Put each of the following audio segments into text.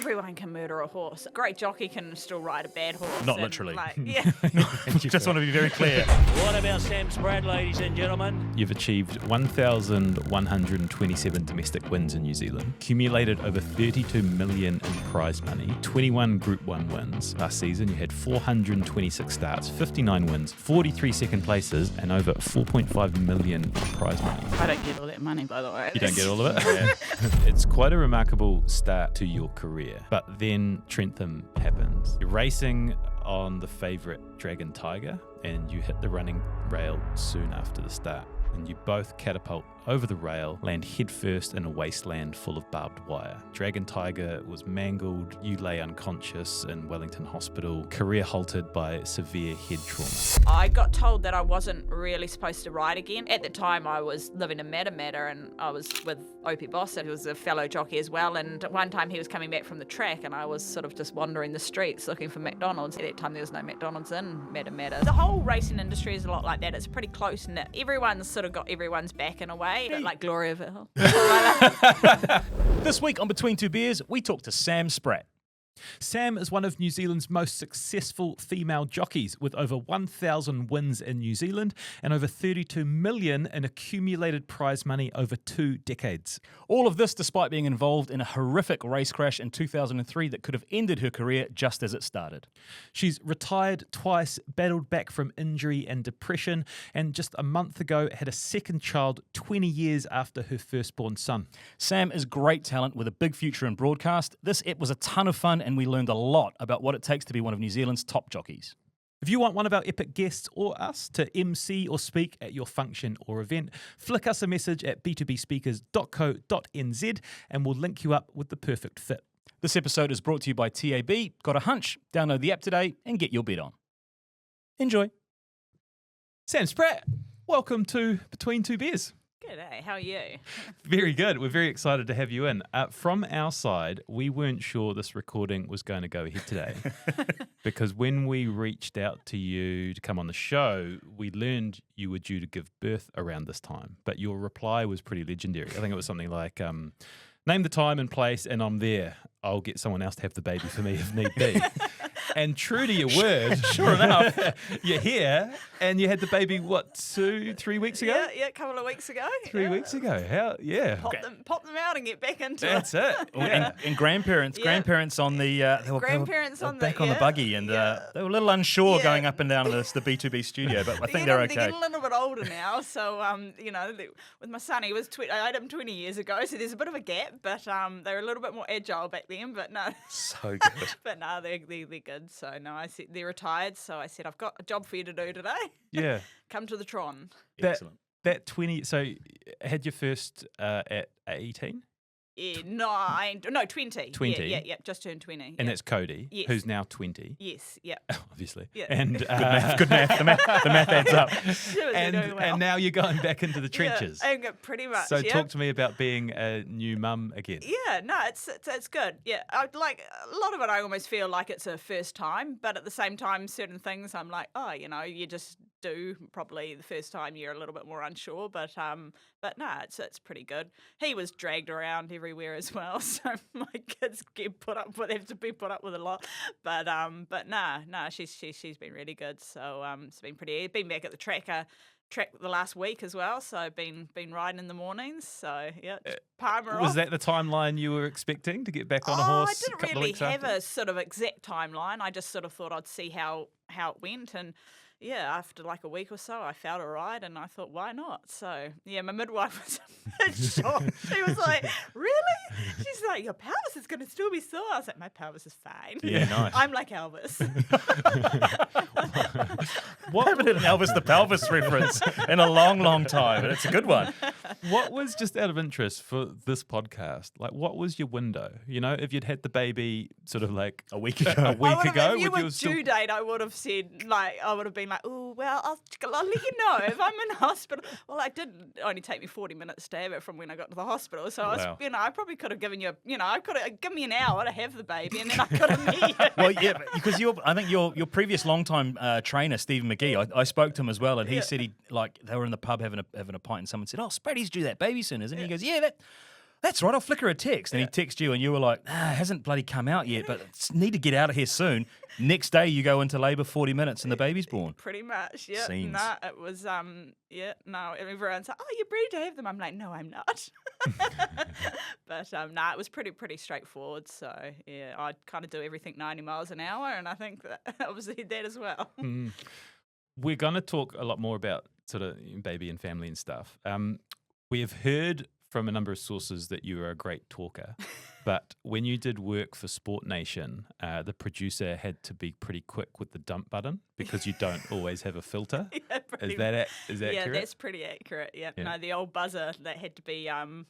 everyone can murder a horse. A great jockey can still ride a bad horse. Not literally. Yeah. Just want to be very clear. What about Sam Spratt, ladies and gentlemen? You've achieved 1,127 domestic wins in New Zealand, accumulated over 32 million in prize money, 21 Group 1 wins. Last season, you had 426 starts, 59 wins, 43 second places, and over 4.5 million in prize money. I don't get all that money, by the way. You don't get all of it? Yeah. It's quite a remarkable start to your career. But then Trentham happens. You're racing on the favourite Dragon Tiger, and you hit the running rail soon after the start. And you both catapult over the rail, land headfirst in a wasteland full of barbed wire. Dragon Tiger was mangled, you lay unconscious in Wellington Hospital, career halted by severe head trauma. I got told that I wasn't really supposed to ride again. At the time, I was living in Matamata, and I was with Opie Bossett, who was a fellow jockey as well. And one time he was coming back from the track, and I was sort of just wandering the streets looking for McDonald's. At that time, there was no McDonald's in Matamata. The whole racing industry is a lot like that. It's pretty close-knit. Everyone's sort of got everyone's back in a way, but like Gloriaville. This week on Between Two Beers, we talk to Sam Spratt. Sam is one of New Zealand's most successful female jockeys, with over 1,000 wins in New Zealand and over 32 million in accumulated prize money over 2 decades. All of this despite being involved in a horrific race crash in 2003 that could have ended her career just as it started. She's retired twice, battled back from injury and depression, and just a month ago had a second child 20 years after her firstborn son. Sam is great talent with a big future in broadcast. This ep was a ton of fun, and we learned a lot about what it takes to be one of New Zealand's top jockeys. If you want one of our epic guests or us to MC or speak at your function or event, flick us a message at b2bspeakers.co.nz and we'll link you up with the perfect fit. This episode is brought to you by TAB. Got a hunch? Download the app today and get your bet on. Enjoy. Sam Spratt, welcome to Between Two Beers. G'day, how are you? Very good. We're very excited to have you in. From our side, we weren't sure this recording was going to go ahead today because when we reached out to you to come on the show, we learned you were due to give birth around this time. But your reply was pretty legendary. I think it was something like, name the time and place and I'm there. I'll get someone else to have the baby for me if need be. And true to your word, sure enough, you're here and you had the baby, what, 2-3 weeks ago? Yeah, a couple of weeks ago. 3 weeks ago. How? Yeah. Pop them out and get back into That's it. Yeah. And grandparents on the they were back on the buggy, and they were a little unsure going up and down the B2B studio, but I think they're okay. They're getting a little bit older now, so with my son, I had him 20 years ago, so there's a bit of a gap, but they were a little bit more agile back then, but no. So good. But no, they're good. So no, I said they're retired, so I said I've got a job for you to do today. Yeah. Come to the Tron. Excellent. That 20, so had your first at 18? Yeah, 20. 20? Yeah, just turned 20. And that's Cody, Yes. who's now 20. Yes, yeah. Obviously. Yeah. And Good math. The math adds up. And now you're going back into the trenches. Yeah, pretty much. So talk to me about being a new mum again. Yeah, no, it's good. Yeah, like a lot of it, I almost feel like it's a first time, but at the same time, certain things I'm like, you just do probably the first time you're a little bit more unsure, but no, it's pretty good. He was dragged around everywhere as well, so my kids have to be put up with a lot, but nah, she's been really good. So it's been been back at the track the last week as well, so I've been riding in the mornings, so yeah, palm her off. Was that the timeline you were expecting to get back on a horse? I didn't really have a sort of exact timeline. I just sort of thought I'd see how it went, and yeah, after like a week or so, I felt all right, and I thought, why not? So, yeah, my midwife was a bit shocked. She was like, really? She's like, your pelvis is going to still be sore. I was like, my pelvis is fine. Yeah, nice. I'm like Elvis. What haven't had an Elvis the Pelvis reference in a long, long time, and it's a good one. What was, just out of interest for this podcast, like what was your window? You know, if you'd had the baby sort of like a week ago, if you were due date, I would have said, I would have been like, oh, well, I'll let you know if I'm in hospital. Well, it did only take me 40 minutes to have it from when I got to the hospital. So I probably could have given you, I could have given me an hour to have the baby, and then I could have met you. Well, yeah, because I think your previous long-time trainer, Stephen McGee, I spoke to him as well, and he said they were in the pub having a pint, and someone said, "Oh, Spratty's due that baby soon, isn't he?" He goes, "Yeah, that's right, I'll flicker a text. And he texts you and you were like, it hasn't bloody come out yet, but need to get out of here soon. Next day you go into labour 40 minutes and the baby's born. Pretty much, yeah. Scenes. No, it was, everyone's like, oh, you're ready to have them. I'm like, no, I'm not. But, it was pretty straightforward. So, yeah, I kind of do everything 90 miles an hour, and I think that obviously that as well. We're going to talk a lot more about sort of baby and family and stuff. We have heard from a number of sources that you are a great talker, but when you did work for Sport Nation, the producer had to be pretty quick with the dump button because you don't always have a filter. Yeah, is that yeah, accurate? That's pretty accurate. Yeah. No, the old buzzer that had to be on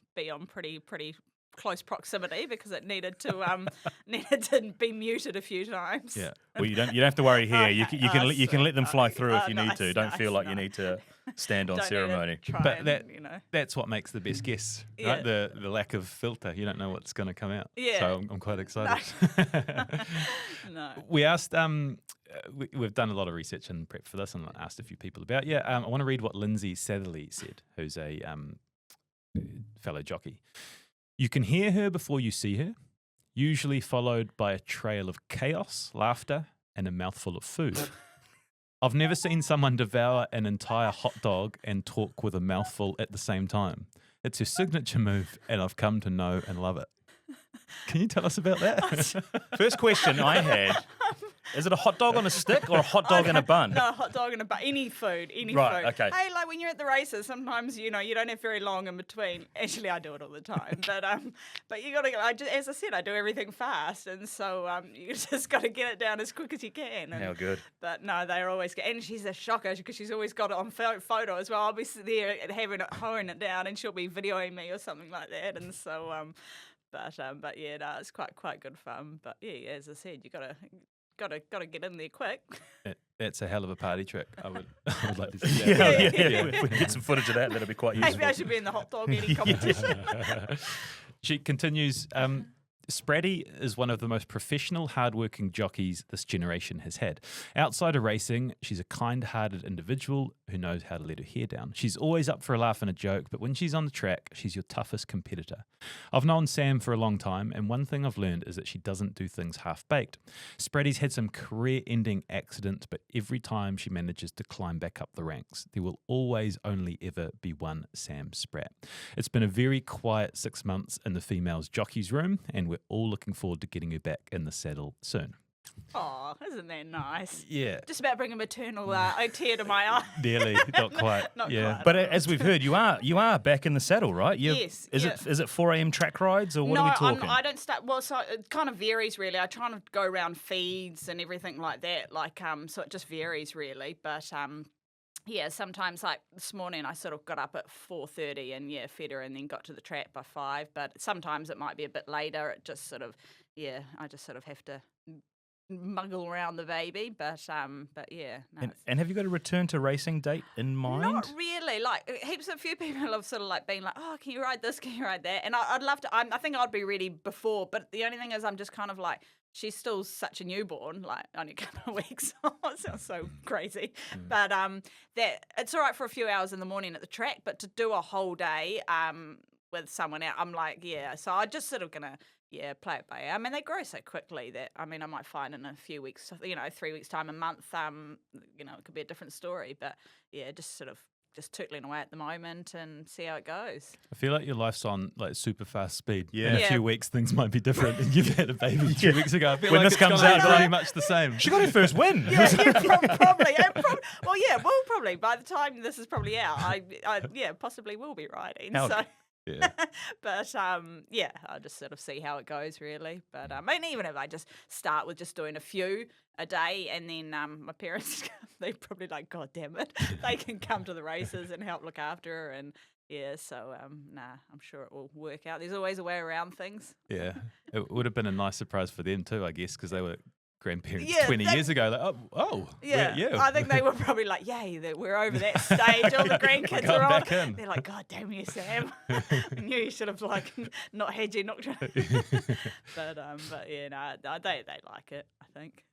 pretty close proximity because it needed to be muted a few times. Yeah. Well, you don't have to worry here. You can let them fly through if you need to. Don't feel like you need to stand on ceremony. But that's what makes the best guests, right? The lack of filter. You don't know what's going to come out. Yeah. So I'm quite excited. No. We asked. We've done a lot of research and prep for this, and asked a few people about. I want to read what Lindsay Satherley said, who's a fellow jockey. You can hear her before you see her, usually followed by a trail of chaos, laughter, and a mouthful of food. I've never seen someone devour an entire hot dog and talk with a mouthful at the same time. It's her signature move, and I've come to know and love it. Can you tell us about that? First question I had, is it a hot dog on a stick or a hot dog in a bun? No, a hot dog in a bun. Any food. Right, okay. Hey, like when you're at the races, sometimes, you don't have very long in between. Actually, I do it all the time. But you got to, as I said, I do everything fast. And so you just got to get it down as quick as you can. How good. But no, they're always good. And she's a shocker because she's always got it on photo as well. I'll be there holding it down and she'll be videoing me or something like that. And so, but yeah, no, it's quite good fun. But yeah, as I said, you got to get in there quick. That's a hell of a party trick. I would like to see that. Yeah. If we can get some footage of that, that'll be quite useful. Maybe I should be in the hot dog eating competition. She continues. Spratty is one of the most professional, hardworking jockeys this generation has had. Outside of racing, she's a kind-hearted individual who knows how to let her hair down. She's always up for a laugh and a joke, but when she's on the track, she's your toughest competitor. I've known Sam for a long time, and one thing I've learned is that she doesn't do things half-baked. Spratty's had some career-ending accidents, but every time she manages to climb back up the ranks, there will always only ever be one Sam Spratt. It's been a very quiet 6 months in the females' jockeys room, and we're all looking forward to getting her back in the saddle soon. Oh, isn't that nice? Yeah. Just about bringing maternal tear to my eye. Nearly, not quite. Not yeah. quite. But as we've heard, you are back in the saddle, right? Yes. Is it 4 a.m. track rides or what are we talking? No, I don't start. Well, so it kind of varies really. I try to go around feeds and everything like that. So it just varies really. But yeah, sometimes like this morning I sort of got up at 4:30 and fed her and then got to the track by 5. But sometimes it might be a bit later. It just sort of I just sort of have to muggle around the baby. But yeah. No, and have you got a return to racing date in mind? Not really. Like a few people have sort of like been like, oh, can you ride this? Can you ride that? And I'd love to. I think I'd be ready before. But the only thing is, I'm just kind of like. She's still such a newborn, like only a couple of weeks. It sounds so crazy, but that it's all right for a few hours in the morning at the track. But to do a whole day with someone out, I'm like, So I just sort of gonna play it by ear. I mean, they grow so quickly that I might find in a few weeks, 3 weeks time, a month, it could be a different story. But just sort of. Just tootling away at the moment and see how it goes. I feel like your life's on like super fast speed. Yeah. In a few weeks, things might be different. And you've had a baby 2 weeks ago. I feel when like this comes out, pretty much the same. She got her first win. Probably. Well, probably by the time this is probably out, I possibly will be riding. So. Yeah. But I'll just sort of see how it goes really. But even if I just start with just doing a few a day and then my parents, they're probably like, God damn it, they can come to the races and help look after her and I'm sure it will work out. There's always a way around things. Yeah. It would have been a nice surprise for them too, I guess, because they were grandparents 20 years ago. Like, I think they were probably like, yay, we're over that stage. All the grandkids are on. Back in. They're like, God damn you, Sam. I knew you should have like not had your nocturne. But they like it, I think.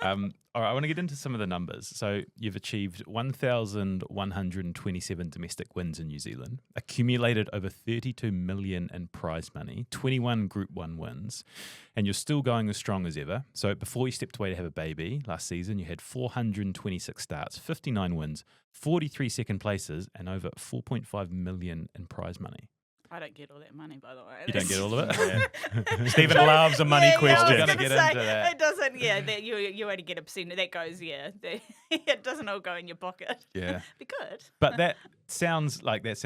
All right, I want to get into some of the numbers. So you've achieved 1,127 domestic wins in New Zealand, accumulated over 32 million in prize money, 21 Group 1 wins, and you're still going as strong as ever. So before you stepped away to have a baby last season, you had 426 starts, 59 wins, 43 second places, and over 4.5 million in prize money. I don't get all that money, by the way. You don't get all of it? Yeah. Stephen loves a money question. We're gonna get into that. It doesn't, you only get a percent. That goes, it doesn't all go in your pocket. Yeah. Be good. But that sounds like it's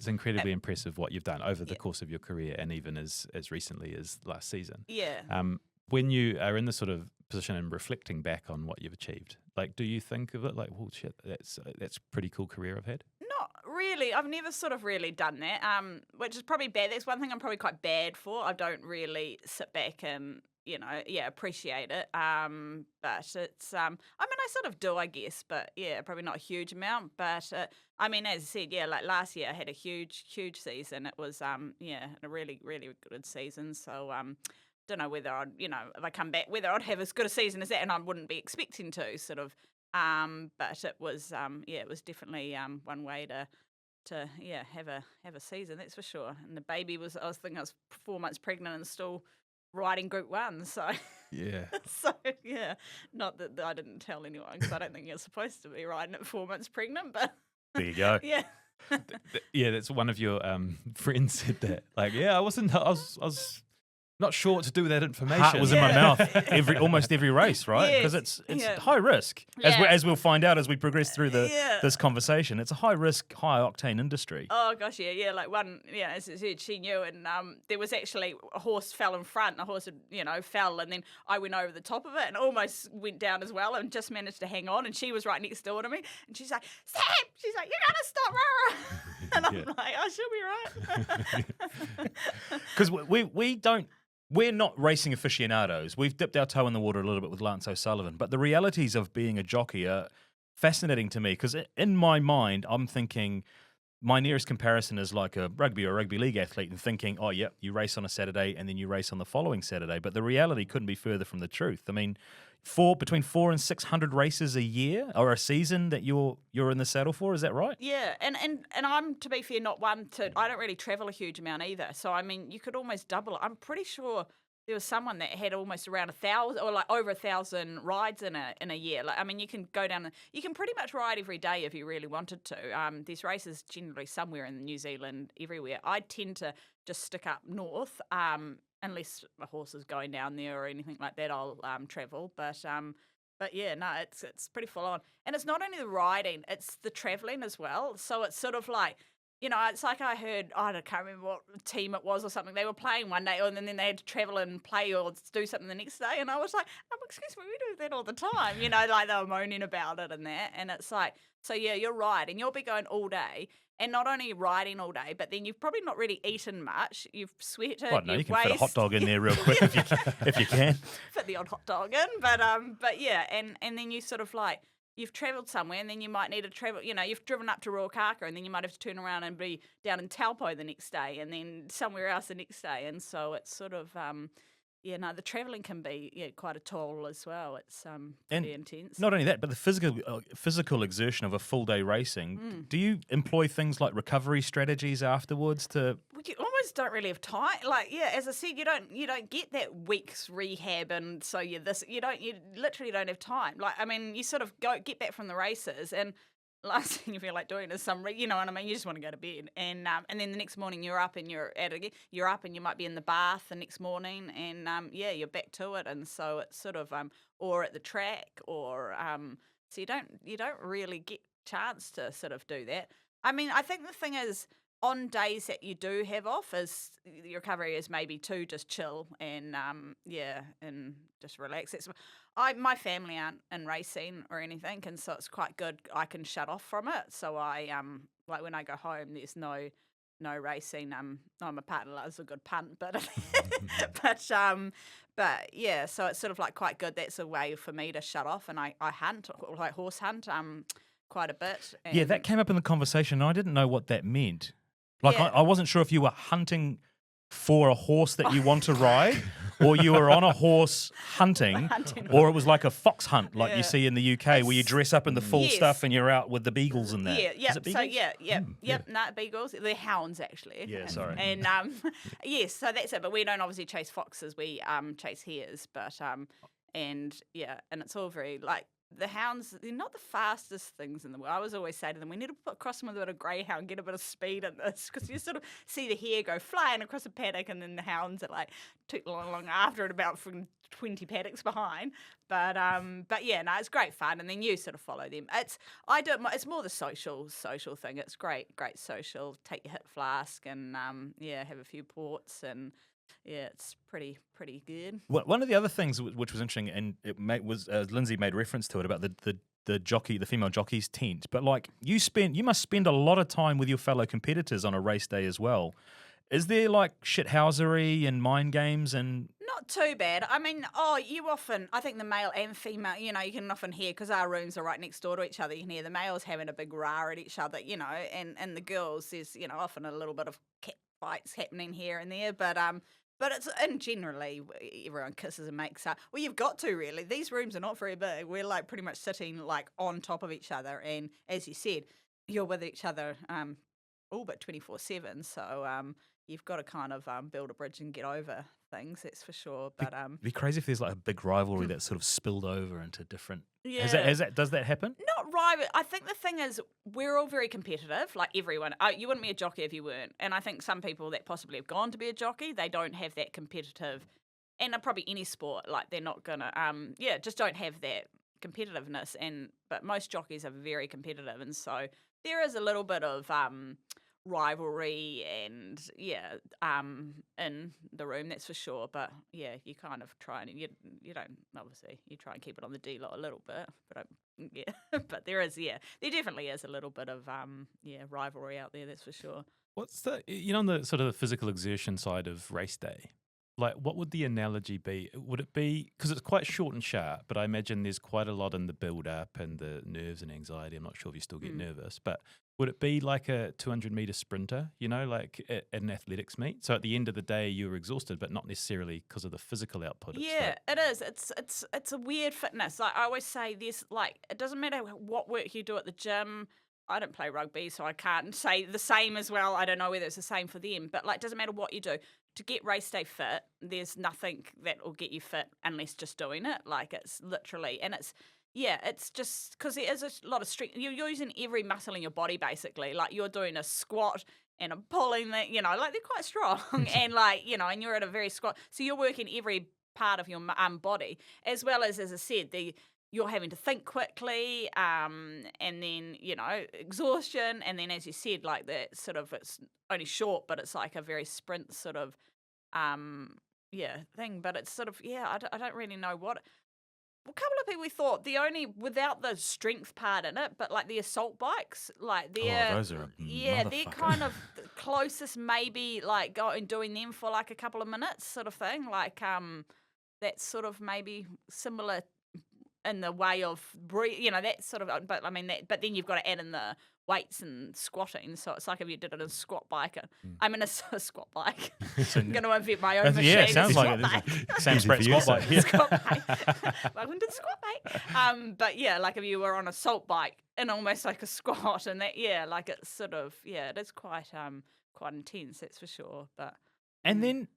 incredibly impressive what you've done over the course of your career and even as recently as last season. Yeah. When you are in this sort of position and reflecting back on what you've achieved, like, do you think of it like, well, shit, that's a pretty cool career I've had? Not really. I've never sort of really done that, which is probably bad. That's one thing I'm probably quite bad for. I don't really sit back and, appreciate it. But it's, I sort of do, I guess, but probably not a huge amount. But as I said, like last year I had a huge season. It was, a really, really good season. So, don't know whether I'd, if I come back, whether I'd have as good a season as that, and I wouldn't be expecting to, sort of. But it was, it was definitely one way to have a season, that's for sure. And the baby I was 4 months pregnant and still riding Group 1, so yeah. So not that I didn't tell anyone because I don't think you're supposed to be riding at 4 months pregnant, but There you go. yeah. Yeah, that's one of your friends said that. Like, I was not sure what to do with that information. Heart was in my mouth almost every race, right? Because Yes. it's Yeah. high risk, Yeah. as we'll find out as we progress through this conversation. It's a high risk, high octane industry. Oh gosh, yeah. Like one, as I said, she knew, and there was actually a horse fell in front, and a horse had, fell, and then I went over the top of it and almost went down as well, and just managed to hang on. And she was right next door to me, and she's like, "Sam," she's like, "You gotta stop!" And I'm like, "I should be right." Because we're not racing aficionados. We've dipped our toe in the water a little bit with Lance O'Sullivan, but the realities of being a jockey are fascinating to me because in my mind, I'm thinking my nearest comparison is like a rugby or rugby league athlete and thinking, oh, yeah, you race on a Saturday and then you race on the following Saturday. But the reality couldn't be further from the truth. I mean, between 400 and 600 races a year or a season that you're in the saddle for, is that right? Yeah, and I'm, to be fair, not one to, I don't really travel a huge amount either. So, you could almost double it. I'm pretty sure there was someone that had almost around 1,000 or like over 1,000 rides in a year. Like, you can go down, you can pretty much ride every day if you really wanted to. There's races generally somewhere in New Zealand, everywhere. I tend to just stick up north, unless a horse is going down there or anything like that, I'll travel. But yeah, no, it's pretty full on. And it's not only the riding, it's the travelling as well. So it's sort of like, it's like I heard, I can't remember what team it was or something. They were playing one day and then they had to travel and play or do something the next day. And I was like, excuse me, we do that all the time. Like they were moaning about it and that. And it's like, so yeah, you're right. And you'll be going all day. And not only riding all day, but then you've probably not really eaten much. You've sweated. Oh, no, you can fit fit a hot dog in there real quick if you can. Fit the odd hot dog in, but yeah, and then you sort of like you've travelled somewhere, and then you might need to travel. You've driven up to Ruakaka, and then you might have to turn around and be down in Taupo the next day, and then somewhere else the next day, and so it's sort of the travelling can be quite a toll as well. It's pretty intense. Not only that, but the physical exertion of a full day racing. Do you employ things like recovery strategies afterwards to? Well, you almost don't really have time. Like, as I said, you don't get that week's rehab, and so you literally don't have time. Like, you sort of get back from the races and. Last thing you feel like doing is you know what I mean. You just want to go to bed, and then the next morning you're up and you're up and you might be in the bath the next morning, and you're back to it, and so it's sort of or at the track, or so you don't really get chance to sort of do that. I think the thing is on days that you do have off, is the recovery is maybe to just chill and and just relax. My family aren't in racing or anything, and so it's quite good. I can shut off from it. So I like when I go home, there's no racing. My partner loves a good punt, but but yeah. So it's sort of like quite good. That's a way for me to shut off, and I hunt, like horse hunt, quite a bit. And Yeah, that came up in the conversation, and I didn't know what that meant. Like, Yeah. I wasn't sure if you were hunting for a horse that you want to ride, or you were on a horse hunting, Hunting. or it was like a fox hunt, like Yeah. you see in the UK, where you dress up in the full Yes. stuff and you're out with the beagles and that. Yeah, yeah. Is it So beagles? yep. No, beagles. They're hounds actually. Yeah, sorry. And yes, so that's it. But we don't obviously chase foxes. We chase hares. But and it's all very like. The hounds, they're not the fastest things in the world. I always say to them, we need to cross them with a bit of greyhound, get a bit of speed in this, because you sort of see the hare go flying across a paddock, and then the hounds are like tooting along after it, about from 20 paddocks behind. But yeah, no, it's great fun, and then you sort of follow them. It's more the social thing. It's great social. Take your hip flask and have a few ports and. Yeah, it's pretty good. One of the other things which was interesting, and was Lindsay made reference to it about the jockey, the female jockey's tent. But like you must spend a lot of time with your fellow competitors on a race day as well. Is there like shithousery and mind games and? Not too bad. I mean, I think the male and female, you can often hear, because our rooms are right next door to each other, you can hear the males having a big row at each other, and the girls, there's, often a little bit of cat fights happening here and there, but it's, and generally everyone kisses and makes up. Well, you've got to really. These rooms are not very big. We're like pretty much sitting like on top of each other, and as you said, you're with each other all but 24/7. So you've got to kind of build a bridge and get over things. That's for sure. But It'd be crazy if there's like a big rivalry that sort of spilled over into different. Yeah. Does that happen? Not rival. I think the thing is, we're all very competitive, like everyone. You wouldn't be a jockey if you weren't. And I think some people that possibly have gone to be a jockey, they don't have that competitive, and probably any sport, like they're not gonna, just don't have that competitiveness. But most jockeys are very competitive, and so there is a little bit of rivalry and in the room, that's for sure. But yeah, you kind of try and you don't, obviously you try and keep it on the D-lot a little bit, but but there definitely is a little bit of rivalry out there, that's for sure. What's on the sort of the physical exertion side of race day? Like, what would the analogy be? Would it be, because it's quite short and sharp, but I imagine there's quite a lot in the build-up and the nerves and anxiety. I'm not sure if you still get nervous, but would it be like a 200-metre sprinter, like at an athletics meet? So at the end of the day, you're exhausted, but not necessarily because of the physical output. Yeah, it is. It's a weird fitness. Like I always say, this, like, it doesn't matter what work you do at the gym. I don't play rugby, so I can't say the same as well. I don't know whether it's the same for them, but like, it doesn't matter what you do. To get race day fit, there's nothing that will get you fit unless just doing it. Like, it's literally, and it's just because there is a lot of strength. You're using every muscle in your body, basically. Like, you're doing a squat and a pulling that, like, they're quite strong. And like, and you're at a very squat. So you're working every part of your body, as well as I said, you're having to think quickly, and then, exhaustion. And then, as you said, like, that sort of, it's only short, but it's like a very sprint sort of, thing. But it's sort of, I don't really know what. A couple of people thought without the strength part in it, but like the assault bikes, like those are they're kind of the closest, maybe, like going doing them for like a couple of minutes, sort of thing. Like that's sort of maybe similar in the way of that sort of. But I mean but then you've got to add in the weights and squatting, so it's like if you did it in a squat bike. I'm in a squat bike. I'm going to invent my own machine. Yeah, it sounds like it. Sam Spratt squat bike. Yeah. Squat bike. Welcome to the squat bike. But yeah, like if you were on a salt bike in almost like a squat, and that, like it's sort of, it is quite intense, that's for sure. But and then,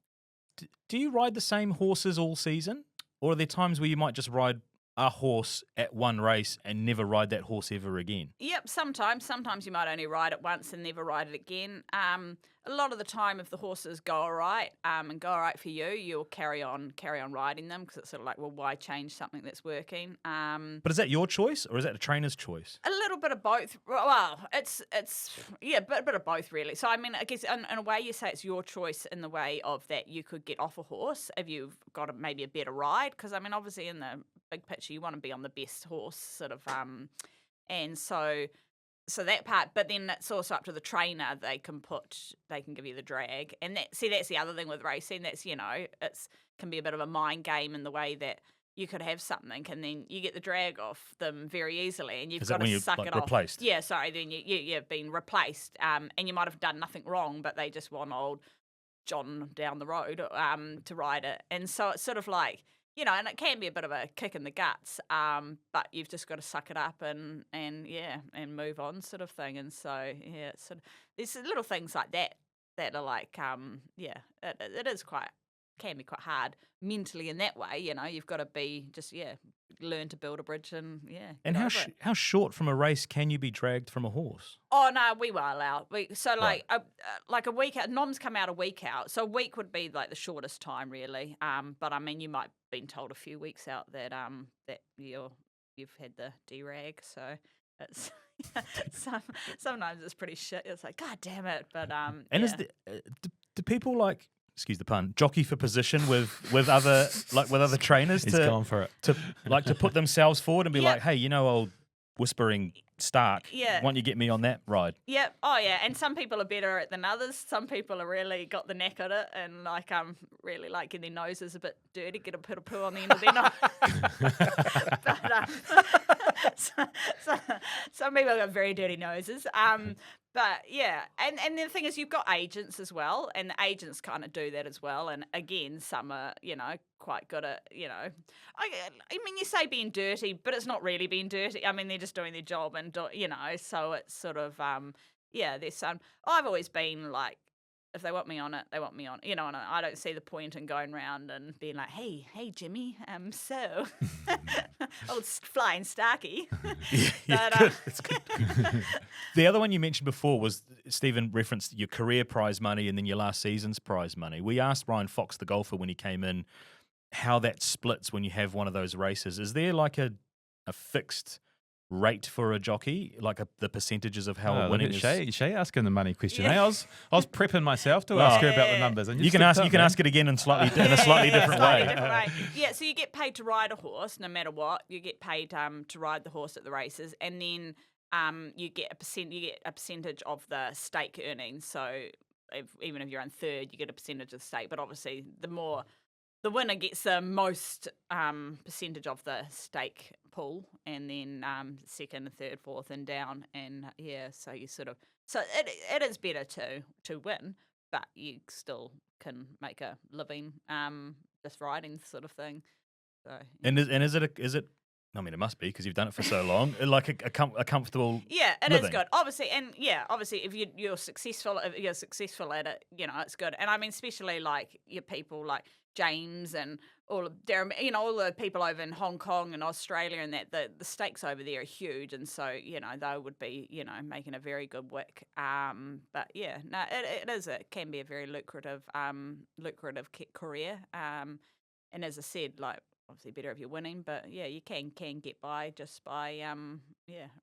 do you ride the same horses all season, or are there times where you might just ride a horse at one race and never ride that horse ever again? Yep, sometimes you might only ride it once and never ride it again. A lot of the time, if the horses go all right and go all right for you, you'll carry on riding them, because it's sort of like, well, why change something that's working? But is that your choice, or is that the trainer's choice? A little bit of both. Well, it's a bit of both, really. So I mean, I guess in a way you say it's your choice in the way of that you could get off a horse if you've got maybe a better ride, because I mean, obviously in the big picture you want to be on the best horse, sort of, and so that part. But then it's also up to the trainer. They can give you the drag, and that's the other thing with racing. That's it's can be a bit of a mind game in the way that you could have something and then you get the drag off them very easily, and you've got to suck it off. Replaced? Yeah, sorry. Then you've been replaced, and you might have done nothing wrong, but they just want old John down the road to ride it. And so it's sort of like, you know, and it can be a bit of a kick in the guts, but you've just got to suck it up and move on, sort of thing. And so it's sort of there's little things like that are like it is can be quite hard mentally in that way. You know, you've got to be just learn to build a bridge and And how short from a race can you be dragged from a horse? Oh no, we were allowed. Like a week out. Noms come out a week out, so a week would be like the shortest time really. But I mean, you might have been told a few weeks out that that you've had the derag, so it's sometimes it's pretty shit. It's like, God damn it! But is do people like? Excuse the pun. Jockey for position with other trainers. He's gone for it. To put themselves forward and be like, hey, you know, old whispering Stark. Yeah. Why don't you get me on that ride? Yep. Oh yeah. And some people are better at it than others. Some people are really got the knack at it and like really like getting their noses a bit dirty, get a bit of poo on the end of their nose. But some people have got very dirty noses. But yeah, and the thing is, you've got agents as well, and the agents kind of do that as well. And again, some are, you know, quite good at, you know, I mean, you say being dirty, but it's not really being dirty. I mean, they're just doing their job, and you know, so it's sort of there's some. I've always been like, if they want me on it, they want me on it. You know, and I don't see the point in going around and being like, hey, Jimmy, so old flying Starky. It's good. The other one you mentioned before was, Stephen referenced your career prize money and then your last season's prize money. We asked Ryan Fox, the golfer, when he came in, how that splits when you have one of those races. Is there like a fixed rate for a jockey, like the percentages of how winning is? Shay asking the money question. Yeah. I was prepping myself to ask her about the numbers. And you can ask it again in a slightly different way. Yeah, so you get paid to ride a horse, no matter what. You get paid to ride the horse at the races, and then you get a percentage of the stake earnings. So even if you're in third, you get a percentage of the stake. But obviously, the winner gets the most percentage of the stake pool, and then second, third, fourth, and down. And so you it is better to win, but you still can make a living just riding, sort of thing. So and is it? I mean, it must be, because you've done it for so long. Like a comfortable. Yeah, it living. is good. Obviously, if you're successful at it, you know, it's good. And I mean, especially like your people like James and all of all the people over in Hong Kong and Australia, and that the stakes over there are huge, and so you know they would be making a very good wick. But yeah, no, it can be a very lucrative career. And as I said, like, obviously better if you're winning, but yeah, you can get by just by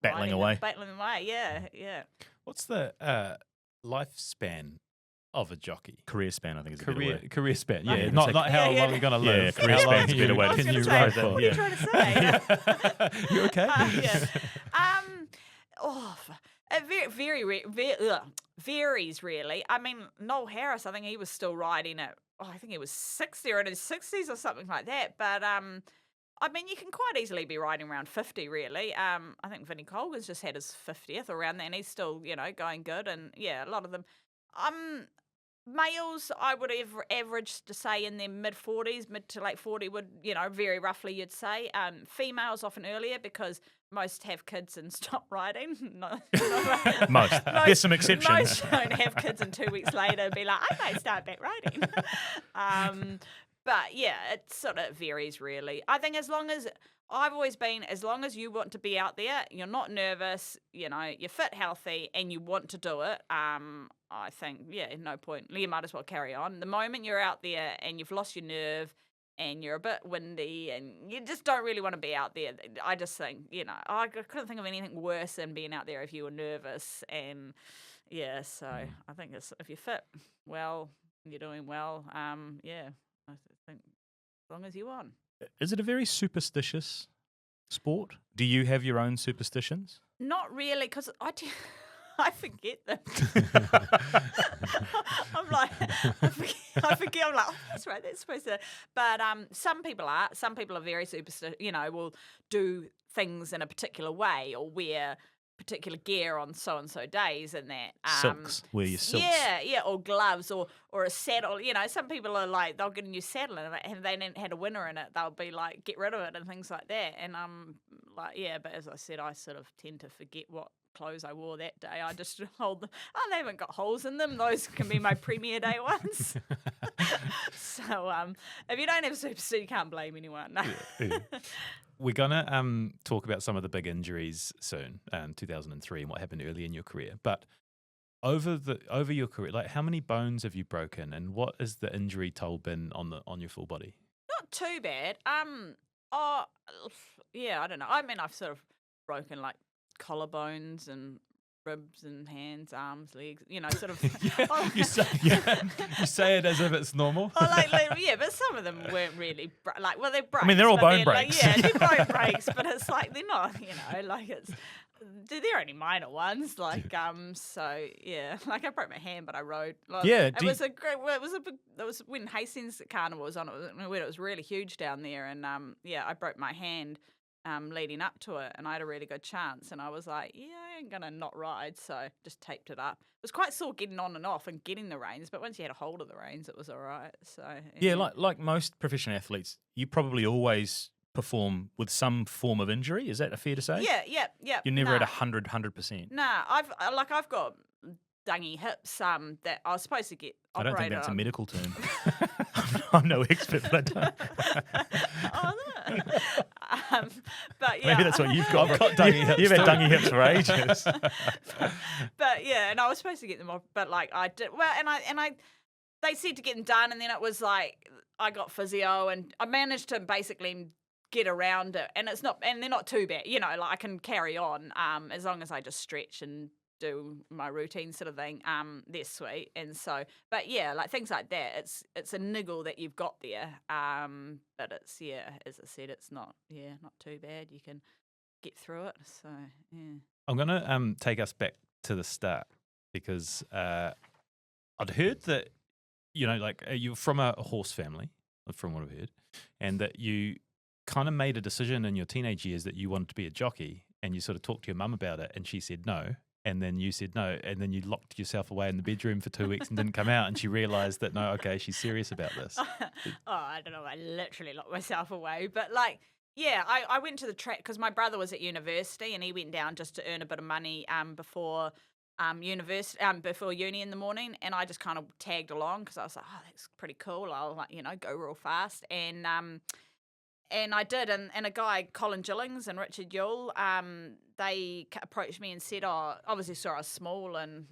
battling away. Yeah. What's the lifespan of a jockey? Career span, I think, is a better word. Career span, yeah. Not how long you're going to live. Yeah, career span's a better way. Can you ride for? What are you trying to say? You okay? It varies really. I mean, Noel Harris, I think he was still riding at, I think he was 60 or in his 60s or something like that. But I mean, you can quite easily be riding around 50, really. I think Vinnie Colgan's just had his 50th around there, and he's still, going good. And yeah, a lot of them. Males, I would average to say in their mid-40s, mid to late 40 would, very roughly you'd say. Females often earlier, because most have kids and stop riding. Most. There's some exceptions. Most don't have kids and 2 weeks later be like, I might start back riding. But yeah, it sort of varies really. I think as long as you want to be out there, you're not nervous, you're fit, healthy, and you want to do it, I think, no point. You might as well carry on. The moment you're out there and you've lost your nerve and you're a bit windy and you just don't really want to be out there, I just think, I couldn't think of anything worse than being out there if you were nervous. And so I think if you're fit well, you're doing well, I think as long as you want. Is it a very superstitious sport? Do you have your own superstitions? Not really, because I forget them. I forget. I'm like, oh, that's right, that's supposed to. But some people are. Some people are very superstitious. Will do things in a particular way or wear particular gear on so and so days and that. Silks, wear your silks. Yeah, or gloves or a saddle. You know, some people are like they'll get a new saddle and if they didn't had a winner in it, they'll be like get rid of it and things like that. And like but as I said, I sort of tend to forget what clothes I wore that day. I just hold them. Oh, they haven't got holes in them. Those can be my premier day ones. So if you don't have super suit, you can't blame anyone. No. Yeah. We're gonna talk about some of the big injuries soon, 2003 and what happened early in your career. But over your career, like how many bones have you broken, and what is the injury toll been on your full body? Not too bad. Yeah, I don't know. I mean, I've sort of broken like collarbones and ribs and hands, arms, legs. You know, sort of. You say it as if it's normal. Yeah, but some of them weren't really well, they're breaks. I mean, they're all bone like, breaks. yeah, they're bone breaks, but it's like they're not. You know, like they're only minor ones. Like so yeah, like I broke my hand, but I rode. Like, Yeah, it was a great. Well, it was when Hastings Carnival was on. It was really huge down there, and yeah, I broke my hand. Leading up to it, and I had a really good chance, and I was like, yeah, I ain't gonna not ride, so just taped it up. It was quite sore getting on and off and getting the reins, but once you had a hold of the reins, it was all right. So Yeah, like most professional athletes, you probably always perform with some form of injury. Is that fair to say? Yeah. You're never at 100%. Nah, I've got dungy hips that I was supposed to get I operated don't think that's on. a medical term. I'm no expert, but I don't. Oh, no. But yeah, Maybe that's what you've got. I've got dungy hips You've had too. dungy hips for ages. But yeah, and I was supposed to get them off, but like I did well, and I they said to get them done, and then it was like I got physio, and I managed to basically get around it, and they're not too bad, you know, like I can carry on as long as I just stretch and do my routine sort of thing. They're sweet, and so, but yeah, like things like that. It's a niggle that you've got there, but it's as I said, it's not too bad. You can get through it. So yeah. I'm gonna take us back to the start because I'd heard that like you're from a horse family, from what I've heard, and that you kind of made a decision in your teenage years that you wanted to be a jockey, and you sort of talked to your mum about it, and she said no. And then you said no, and then you locked yourself away in the bedroom for 2 weeks and didn't come out, and she realised that, no, okay, she's serious about this. I don't know, I literally locked myself away. But like, yeah, I went to the track because my brother was at university and he went down just to earn a bit of money before before uni in the morning, and I just kind of tagged along because I was like, oh, that's pretty cool. I'll go real fast, and I did, and a guy, Colin Gillings and Richard Yule, they approached me and said, oh, obviously saw I was small and,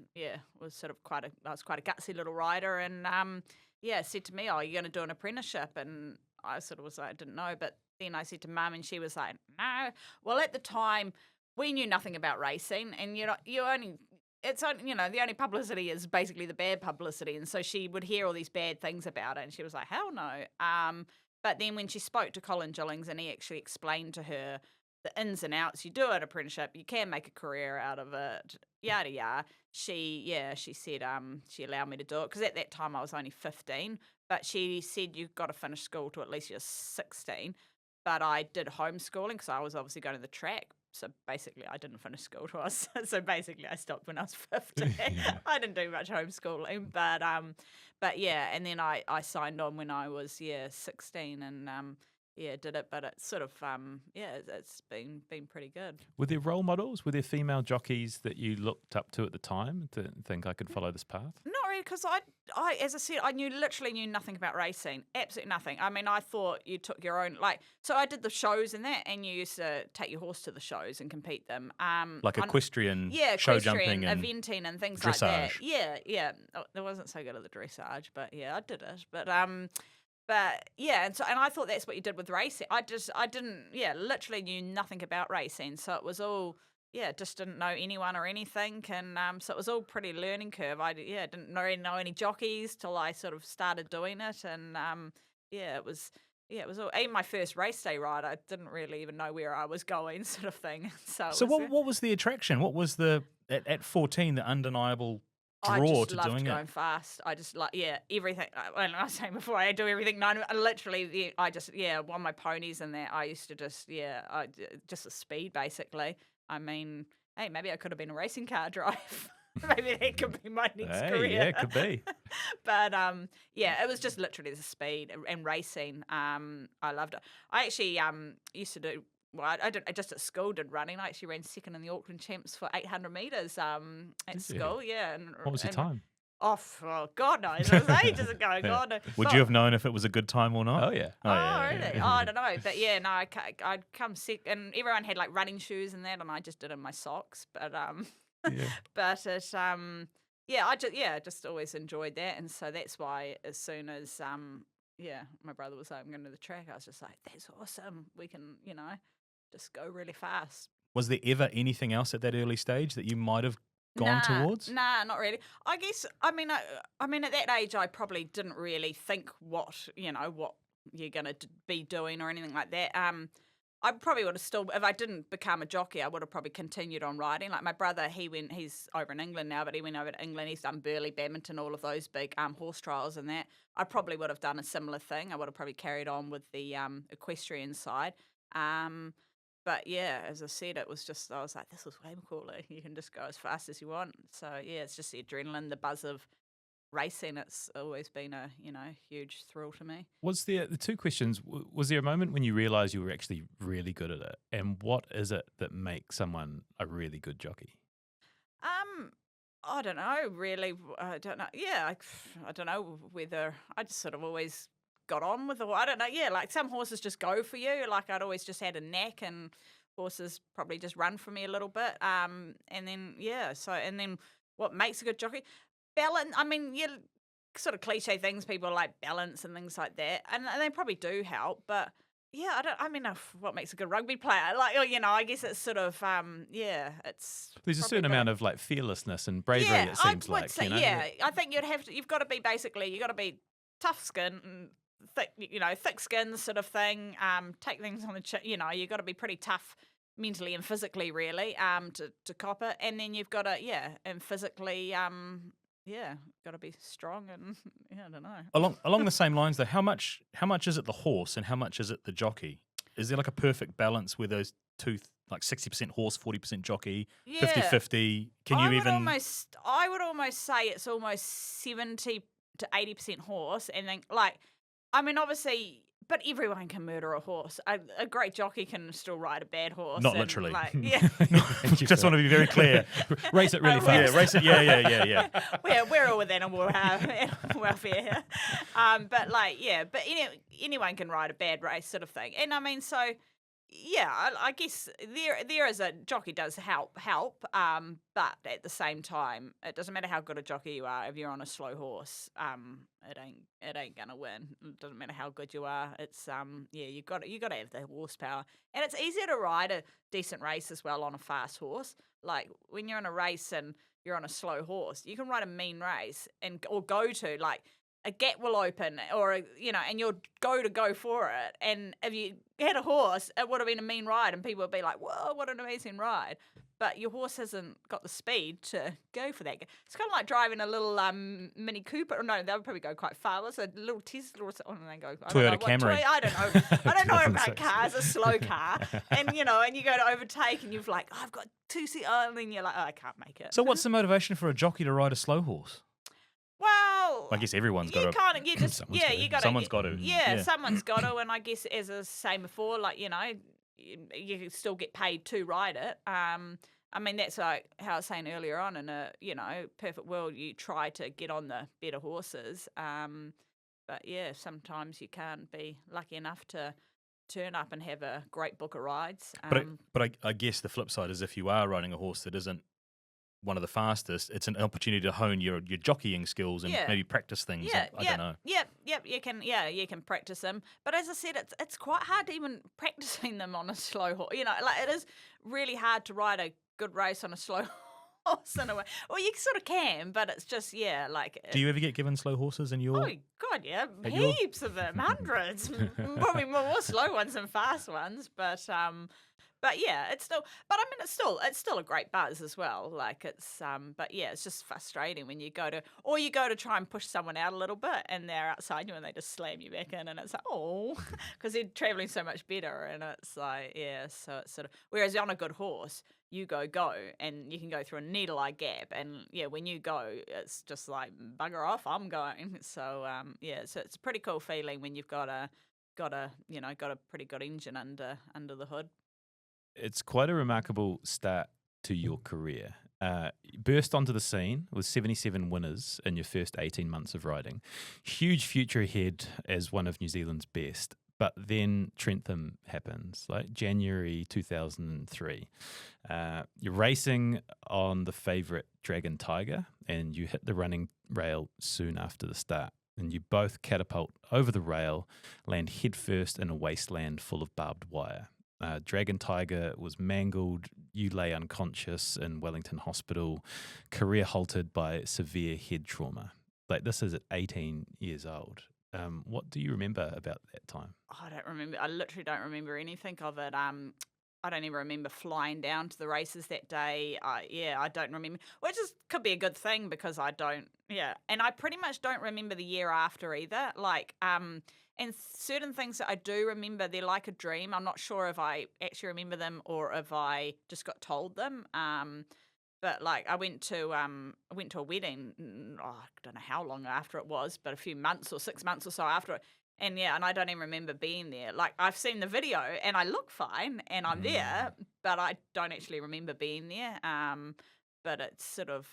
was sort of I was quite a gutsy little rider, and, said to me, oh, you're going to do an apprenticeship? And I sort of was like, I didn't know, but then I said to Mum, and she was like, no. Well, at the time, we knew nothing about racing, and the only publicity is basically the bad publicity, and so she would hear all these bad things about it, and she was like, hell no. But then when she spoke to Colin Gillings and he actually explained to her the ins and outs, you do an apprenticeship, you can make a career out of it, yada yada. She said she allowed me to do it because at that time I was only 15, but she said you've got to finish school to at least you're 16. But I did homeschooling because I was obviously going to the track. So basically, I didn't finish school till I was. So basically, I stopped when I was 15. Yeah. I didn't do much homeschooling, but yeah. And then I signed on when I was 16, and did it. But it's sort of it's been pretty good. Were there role models? Were there female jockeys that you looked up to at the time to think I could follow this path? Not really, because I, as I said, I literally knew nothing about racing, absolutely nothing. I mean, I thought you took your own, so I did the shows and that, and you used to take your horse to the shows and compete them. Like equestrian, show equestrian, jumping and eventing and things dressage. like that. Yeah. Oh, I wasn't so good at the dressage, but yeah, I did it. But yeah, and I thought that's what you did with racing. I didn't, literally knew nothing about racing, so it was all. Just didn't know anyone or anything, and so it was all pretty learning curve. I didn't really know any jockeys till I sort of started doing it, and it was all. Even my first race day ride, I didn't really even know where I was going, sort of thing. So what was the attraction? What was at 14 the undeniable draw I just to loved doing going it? fast. I just everything. When I was saying before, I do everything. Literally, I just won my ponies and that. I used to just just the speed basically. I mean, hey, maybe I could have been a racing car driver. Maybe that could be my next Hey, career. yeah, it could be. But yeah, it was just literally the speed and racing. I loved it. I actually used to do. Well, I just at school did running. I actually ran second in the Auckland Champs for 800 metres at Did you? school. Yeah. And, What was your and- time? Oh, God knows. It was ages ago. God knows. Would you have known if it was a good time or not? Oh, yeah. Oh, really? Oh, I don't know. But yeah, no, I'd come sick, and everyone had like running shoes and that, and I just did it in my socks. But Yeah. but it I just always enjoyed that, and so that's why as soon as my brother was like, I'm going to the track, I was just like, that's awesome. We can just go really fast. Was there ever anything else at that early stage that you might have gone towards? Nah, not really. I guess I mean at that age I probably didn't really think what you're going to be doing or anything like that. I probably would have still, if I didn't become a jockey, I would have probably continued on riding. Like my brother, he's over in England now, but he went over to England. He's done Burley, Badminton, all of those big horse trials and that. I probably would have done a similar thing. I would have probably carried on with the equestrian side. But yeah, as I said, I was like, this is way cooler. You can just go as fast as you want. So yeah, it's just the adrenaline, the buzz of racing. It's always been a huge thrill to me. Was there the two questions? Was there a moment when you realised you were actually really good at it? And what is it that makes someone a really good jockey? I don't know. Really, I don't know. Yeah, I don't know whether I just sort of always got on with it. I don't know. Yeah, like some horses just go for you. Like I'd always just had a knack, and horses probably just run for me a little bit. And then and then what makes a good jockey? Balance. I mean, yeah, sort of cliche things. People like balance and things like that, and they probably do help. But yeah, what makes a good rugby player? Like, I guess it's sort of it's. There's a certain amount of like fearlessness and bravery. Yeah, it seems I would like. say, I think you've got to be tough skin and thick skin sort of thing. Take things on the chin. You've got to be pretty tough mentally and physically, really, to cop it. And then you've got to, and physically, got to be strong and I don't know. Along the same lines, though, how much is it the horse and how much is it the jockey? Is there like a perfect balance where those two, like 60% horse, 40% jockey, 50-50? I would almost say it's almost 70 to 80% horse, and then obviously. But everyone can murder a horse. A great jockey can still ride a bad horse. Not literally. Just want to be very clear. Race it really fast. Yeah, race it. Yeah. We're all with animal welfare here. But anyone can ride a bad race sort of thing. And I mean, so yeah, I guess there is a jockey does help. But at the same time, it doesn't matter how good a jockey you are. If you're on a slow horse, it ain't gonna win. It doesn't matter how good you are. It's you got to have the horsepower, and it's easier to ride a decent race as well on a fast horse. Like when you're in a race and you're on a slow horse, you can ride a mean race or go to like. A gap will open, and you'll go for it. And if you had a horse, it would have been a mean ride, and people would be like, "Whoa, what an amazing ride!" But your horse hasn't got the speed to go for that. It's kind of like driving a little Mini Cooper. No, they would probably go quite far. What's a little Tesla or something? And they go Toyota Camry. I don't know. I don't know about cars. A slow car, and you go to overtake, and you've like, I've got 2 seats, and then you're like, I can't make it. So what's the motivation for a jockey to ride a slow horse? Well, I guess everyone's got to. Someone's got to. Yeah, someone's got to, and I guess as I was saying before, you still get paid to ride it. I mean, that's like how I was saying earlier on in a perfect world, you try to get on the better horses. But yeah, sometimes you can't be lucky enough to turn up and have a great book of rides. But I guess the flip side is if you are riding a horse that isn't one of the fastest, it's an opportunity to hone your jockeying skills and maybe practice things. I don't know. You can practice them. But as I said, it's quite hard to even practicing them on a slow horse. It is really hard to ride a good race on a slow horse in a way. Well, you sort of can, but it's just Do you ever get given slow horses in your? Oh God, yeah, heaps of them, hundreds, probably more slow ones than fast ones, But yeah, it's still. But I mean, it's still a great buzz as well. Like it's. But yeah, it's just frustrating when you go to try and push someone out a little bit, and they're outside you, and they just slam you back in, and it's like, oh, because they're traveling so much better, and it's like, yeah. So it's sort of. Whereas on a good horse, you go, and you can go through a needle-eye gap. And, when you go, it's just like, bugger off, I'm going. So, so it's a pretty cool feeling when you've got a pretty good engine under the hood. It's quite a remarkable start to your career. You burst onto the scene with 77 winners in your first 18 months of riding. Huge future ahead as one of New Zealand's best. But then Trentham happens, like January 2003. You're racing on the favourite Dragon Tiger, and you hit the running rail soon after the start. And you both catapult over the rail, land headfirst in a wasteland full of barbed wire. Dragon Tiger was mangled. You lay unconscious in Wellington Hospital, career halted by severe head trauma. Like, this is at 18 years old. What do you remember about that time? I don't remember. I literally don't remember anything of it. I don't even remember flying down to the races that day. I don't remember, which could be a good thing because I don't. Yeah, and I pretty much don't remember the year after either. Like, and certain things that I do remember, they're like a dream. I'm not sure if I actually remember them or if I just got told them. But like, I went to a wedding. I don't know how long after it was, but a few months or 6 months or so after it. And I don't even remember being there. Like, I've seen the video and I look fine and I'm there, but I don't actually remember being there. But it's sort of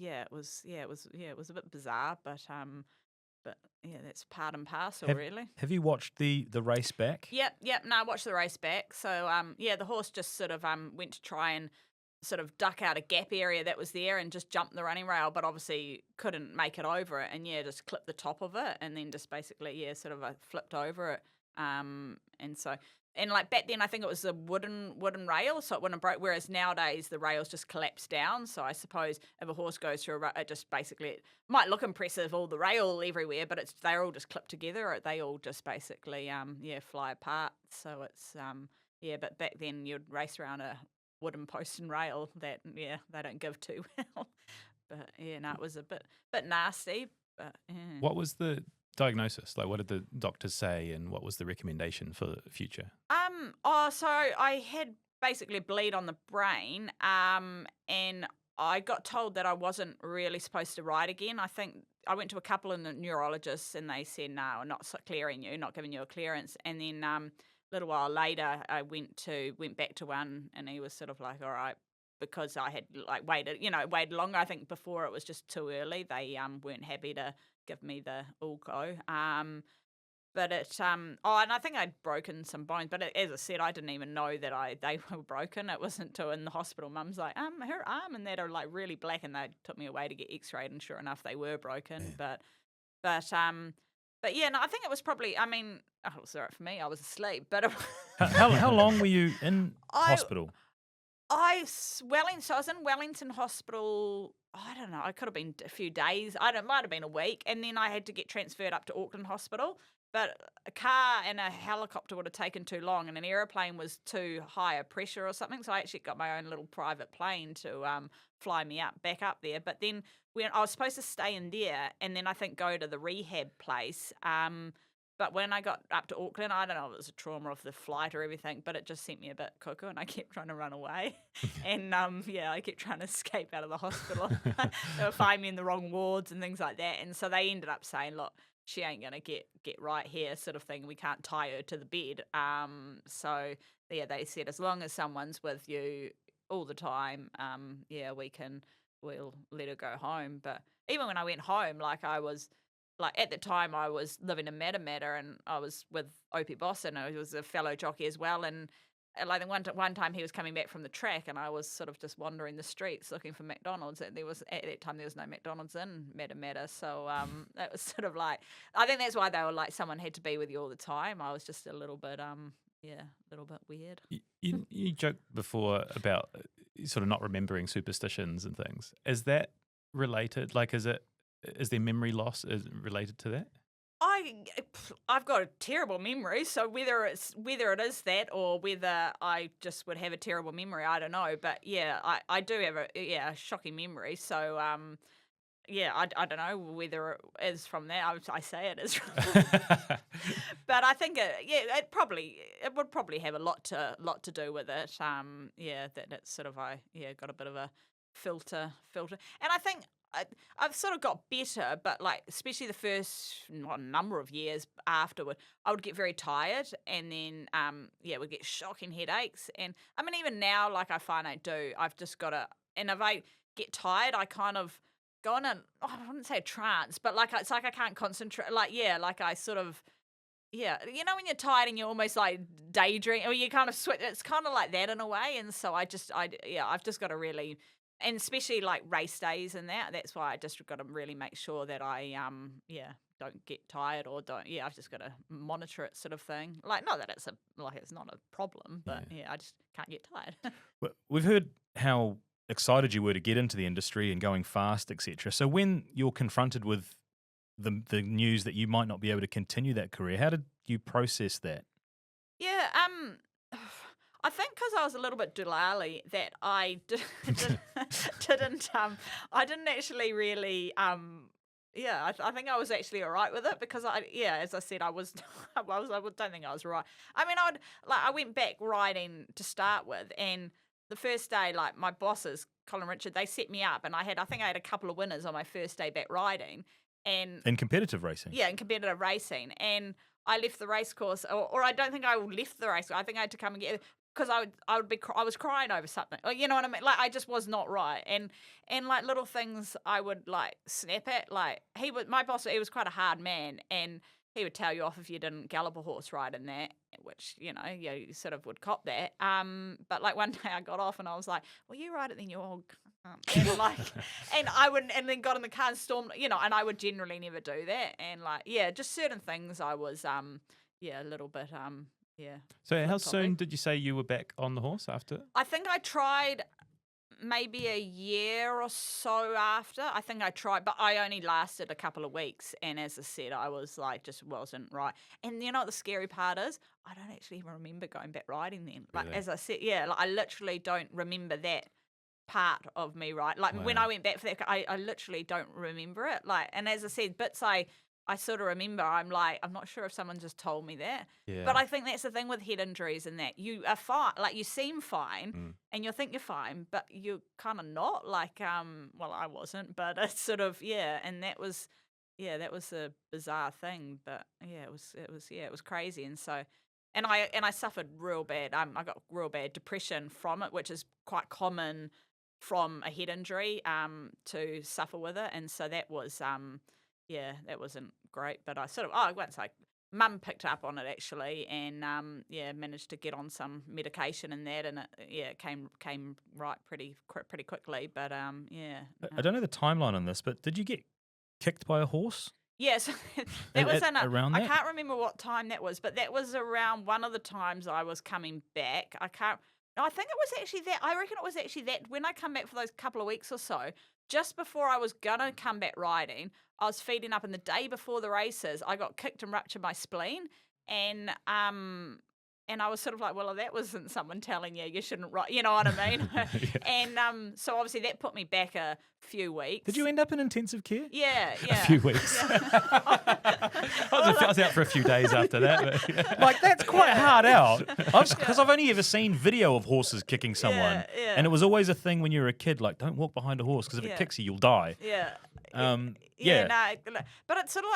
it was a bit bizarre, but that's part and parcel, really. Have you watched the race back? Yep. No, I watched the race back. So the horse just sort of went to try and sort of duck out a gap area that was there and just jumped the running rail, but obviously couldn't make it over it, and just clipped the top of it, and then just basically sort of flipped over it. And like back then, I think it was a wooden rail, so it wouldn't break. Whereas nowadays, the rails just collapse down. So I suppose if a horse goes through it just basically, it might look impressive, all the rail everywhere, but they're all just clipped together. Or they all just basically fly apart. So it's but back then you'd race around a wooden post and rail that they don't give too well. But it was a bit nasty. But What was the diagnosis? Like, what did the doctors say, and what was the recommendation for the future? So I had basically a bleed on the brain, and I got told that I wasn't really supposed to ride again. I think I went to a couple of neurologists, and they said, no, we're not clearing you, not giving you a clearance. And then a little while later, I went back to one, and he was sort of like, all right, because I had like waited longer. I think before it was just too early. They weren't happy to give me the all go. But it and I think I'd broken some bones. But as I said, I didn't even know that they were broken. It wasn't until in the hospital, Mum's like, her arm and that are like really black, and they took me away to get X-rayed, and sure enough, they were broken. Yeah. But no, I think it was probably. I mean, it was all right for me. I was asleep. But How long were you in hospital? I was in Wellington Hospital. I don't know. It could have been a few days. It might have been a week, and then I had to get transferred up to Auckland Hospital. But a car and a helicopter would have taken too long, and an aeroplane was too high a pressure or something. So I actually got my own little private plane to fly me back up there. But then when I was supposed to stay in there, and then I think go to the rehab place. But when I got up to Auckland, I don't know if it was a trauma of the flight or everything, but it just sent me a bit cuckoo, and I kept trying to run away. And, I kept trying to escape out of the hospital. They were finding me in the wrong wards and things like that. And so they ended up saying, look, she ain't going to get right here sort of thing. We can't tie her to the bed. They said as long as someone's with you all the time, we'll let her go home. But even when I went home, at the time I was living in Matamata, and I was with Opie Boss, and I was a fellow jockey as well. And like one time he was coming back from the track, and I was sort of just wandering the streets looking for McDonald's. And at that time there was no McDonald's in Matamata, so that was sort of like, I think that's why they were like, someone had to be with you all the time. I was just a little bit weird. You joked before about sort of not remembering superstitions and things. Is that related? Like, is there memory loss related to that? I've got a terrible memory, so whether it is that or whether I just would have a terrible memory, I don't know. But I do have a shocking memory. So I don't know whether it is from that. I say it is. But I think it would probably have a lot to do with it. That it's sort of got a bit of a filter, and I think I've sort of got better, but like especially the first number of years afterward, I would get very tired, and then would get shocking headaches, and I mean even now, like I find I do, I've just got to, and if I get tired, I kind of go in I wouldn't say a trance, but like it's like I can't concentrate, like I sort of. Yeah, you know when you're tired and you're almost like daydream, or you kind of switch. It's kind of like that in a way, and so I've just got to really, and especially like race days and that's why I just got to really make sure that I don't get tired or don't. Yeah, I've just got to monitor it, sort of thing. Like not that it's not a problem, but I just can't get tired. Well, we've heard how excited you were to get into the industry and going fast, etc. So when you're confronted with the news that you might not be able to continue that career, how did you process that? Yeah, I think because I was a little bit doolally that I I didn't actually really I think I was actually all right with it because as I said, I don't think I was right. I mean, I went back riding to start with, and the first day, like my bosses, Colin and Richard, they set me up, and I think I had a couple of winners on my first day back riding. And in competitive racing? Yeah, in competitive racing. And I left the race course, or I don't think I left the race course. I think I had to come and get, because I was crying over something. You know what I mean? Like I just was not right. And like little things I would like snap at. Like my boss, he was quite a hard man, and he would tell you off if you didn't gallop a horse right in that, which, you sort of would cop that. But like one day I got off and I was like, well, you ride it then, you old cunt. And like, and I wouldn't, and then got in the car and stormed, and I would generally never do that. And like, just certain things I was, a little bit, So how soon did you say you were back on the horse after? I think I tried maybe a year or so after. I think I tried, but I only lasted a couple of weeks. And as I said, I was like, just wasn't right. And you know what the scary part is? I don't actually even remember going back riding then. Like, Really? as I said, like I literally don't remember that part of me, right? Like when I went back for that, I literally don't remember it. Like, and as I said, bits I sort of remember, I'm like, I'm not sure if someone just told me that. Yeah. But I think that's the thing with head injuries, and that you are fine, like you seem fine and you think you're fine, but you're kind of not. Like, well, I wasn't, but it's sort of, and that was a bizarre thing. But it was crazy. And so, and I suffered real bad. I got real bad depression from it, which is quite common from a head injury to suffer with it. And so that was that wasn't great, but I sort of once mum picked up on it actually, and managed to get on some medication and that, and it came right pretty quickly. But I don't know the timeline on this, but did you get kicked by a horse? Yes, that was around that? I can't remember what time that was, but that was around one of the times I was coming back. I think it was actually that. I reckon it was actually that when I come back for those couple of weeks or so, just before I was gonna come back riding, I was feeding up, and the day before the races, I got kicked and ruptured my spleen, and I was sort of like, well, that wasn't someone telling you shouldn't ride, you know what I mean? And so obviously that put me back a few weeks. Did you end up in intensive care? Yeah. A few weeks. I was out for a few days after that. But Like, that's quite hard out. Because I've only ever seen video of horses kicking someone. Yeah. And it was always a thing when you were a kid, like, don't walk behind a horse because if it kicks you, you'll die. Yeah. Yeah. No, but it's sort of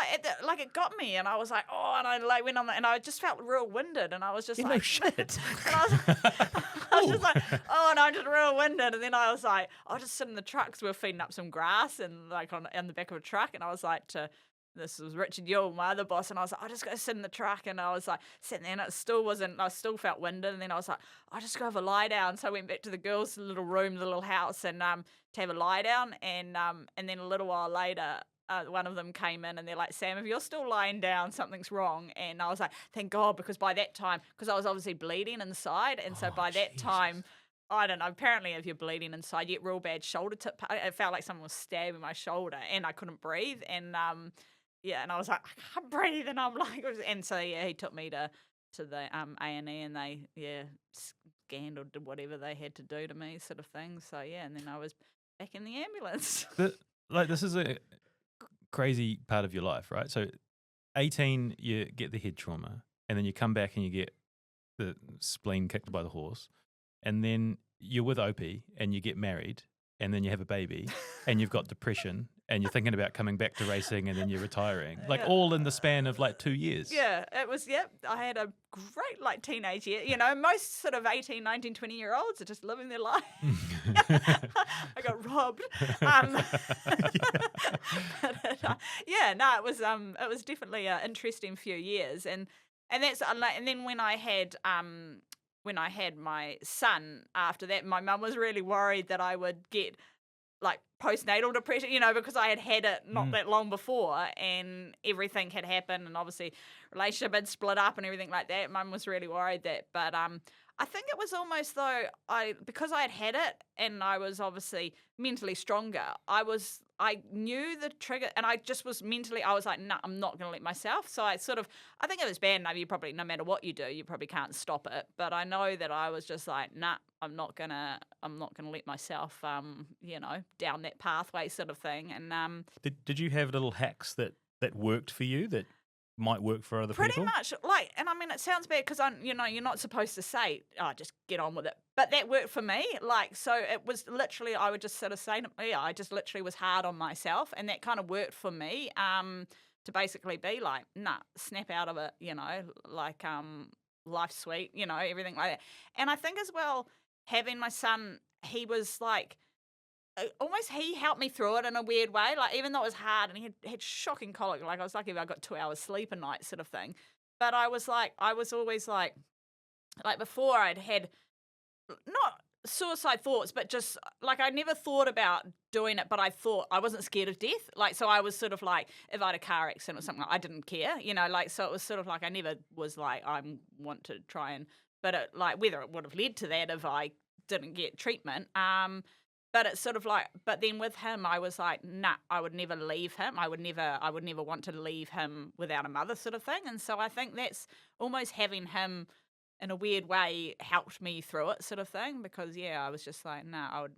like it got me, and I was like, oh, and I like went on, and I just felt real winded, and I was just Yeah, like, no shit. and I was just like, oh, and I'm just real winded, and then I was like, I'll just sit in the truck, 'cause we were feeding up some grass, and like on the back of a truck, and I was like this was Richard Yule, my other boss, and I was like, I'll just go sit in the truck, and I was like sitting there, and it still wasn't, I still felt winded, and then I was like, I'll just go have a lie down. So I went back to the girls' little room, the little house, and to have a lie down, and then a little while later, one of them came in and they're like, Sam, if you're still lying down, something's wrong. And I was like, thank God, because by that time, because I was obviously bleeding inside, and so by that time, I don't know, apparently if you're bleeding inside, you get real bad shoulder tip. It felt like someone was stabbing my shoulder, and I couldn't breathe. And and I was like, I can't breathe. And I'm like, and so he took me to the A&E, and they scanned or did whatever they had to do to me, sort of thing. So and then I was back in the ambulance. This is a crazy part of your life, right? So 18, you get the head trauma, and then you come back and you get the spleen kicked by the horse, and then you're with Opie and you get married, and then you have a baby, and you've got depression, and you're thinking about coming back to racing, and then you're retiring, like all in the span of like 2 years. Yeah, it was, I had a great like teenage year. You know, most sort of 18, 19, 20-year-olds are just living their life. I got robbed. It was definitely an interesting few years. And that's, and then when I had my son after that, my mum was really worried that I would get like postnatal depression, you know, because I had it not that long before and everything had happened and obviously relationship had split up and everything like that. Mum was really worried that, but I think it was almost though because I had it and I was obviously mentally stronger. I knew the trigger and I just was mentally, I was like, nah, I'm not going to let myself. So I think it was bad. Maybe you probably, no matter what you do, you probably can't stop it. But I know that I was just like, nah, I'm not gonna let myself, down that pathway sort of thing. And Did you have little hacks that worked for you that might work for other pretty people? much, and I mean, it sounds bad because you're not supposed to say, oh, just get on with it. But that worked for me. So it was literally, I would just sort of say, I just literally was hard on myself, and that kind of worked for me. To basically be like, nah, snap out of it, life's sweet, everything like that. And I think as well, having my son, he was like, almost he helped me through it in a weird way. Like, even though it was hard and he had shocking colic, like I was lucky if I got 2 hours sleep a night sort of thing. But I was always like before I'd had not suicide thoughts, but just like I never thought about doing it, but I thought I wasn't scared of death. Like, so I was sort of like, if I had a car accident or something, I didn't care, so it was sort of like I never was like, I want to try and, but it, like whether it would have led to that if I didn't get treatment. But it's sort of like, but then with him, I was like, nah, I would never leave him. I would never want to leave him without a mother sort of thing. And so I think that's almost having him in a weird way helped me through it sort of thing because, I was just like, nah, I would,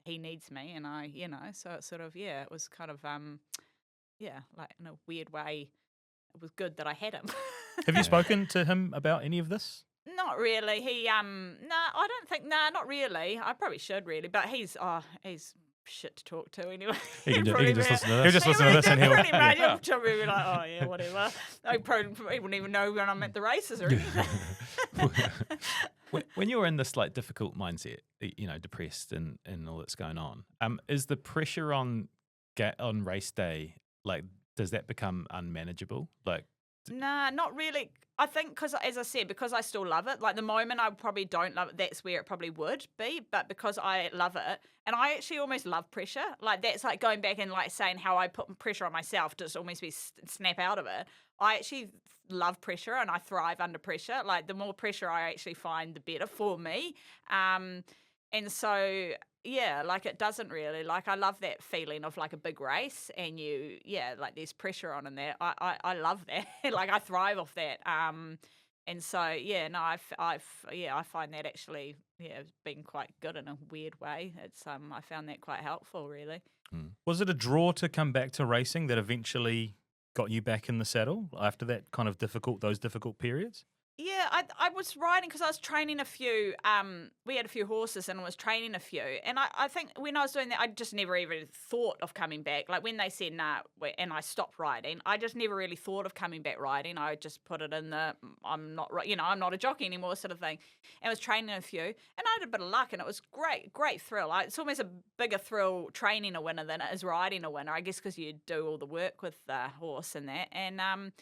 he needs me. And I, so it's sort of, it was kind of, like in a weird way, it was good that I had him. Have you spoken to him about any of this? Not really. He, I don't think, not really. I probably should really, but he's shit to talk to anyway. He can just listen to this. He'll just listen to this and he'll... Pretty much, he'll probably be like, oh yeah, whatever. He wouldn't even know when I'm at the races or anything. When you're in this like difficult mindset, depressed and all that's going on, is the pressure on race day, like, does that become unmanageable? Like, nah, not really. I think because, as I said, because I still love it, like the moment I probably don't love it, that's where it probably would be. But because I love it, and I actually almost love pressure, like that's like going back and like saying how I put pressure on myself to just almost be snap out of it. I actually love pressure and I thrive under pressure. Like the more pressure I actually find, the better for me. And so... like it doesn't really, like I love that feeling of like a big race and like there's pressure on in there. I love that. Like I thrive off that. And so, I find that actually, being quite good in a weird way. It's, I found that quite helpful really. Was it a draw to come back to racing that eventually got you back in the saddle after that kind of those difficult periods? Yeah, I was riding because I was training a few. We had a few horses and I was training a few. And I think when I was doing that, I just never even thought of coming back. Like when they said, nah, and I stopped riding, I just never really thought of coming back riding. I just put it in I'm not a jockey anymore sort of thing. And I was training a few. And I had a bit of luck and it was great thrill. It's almost a bigger thrill training a winner than it is riding a winner, I guess, because you do all the work with the horse and that. And, and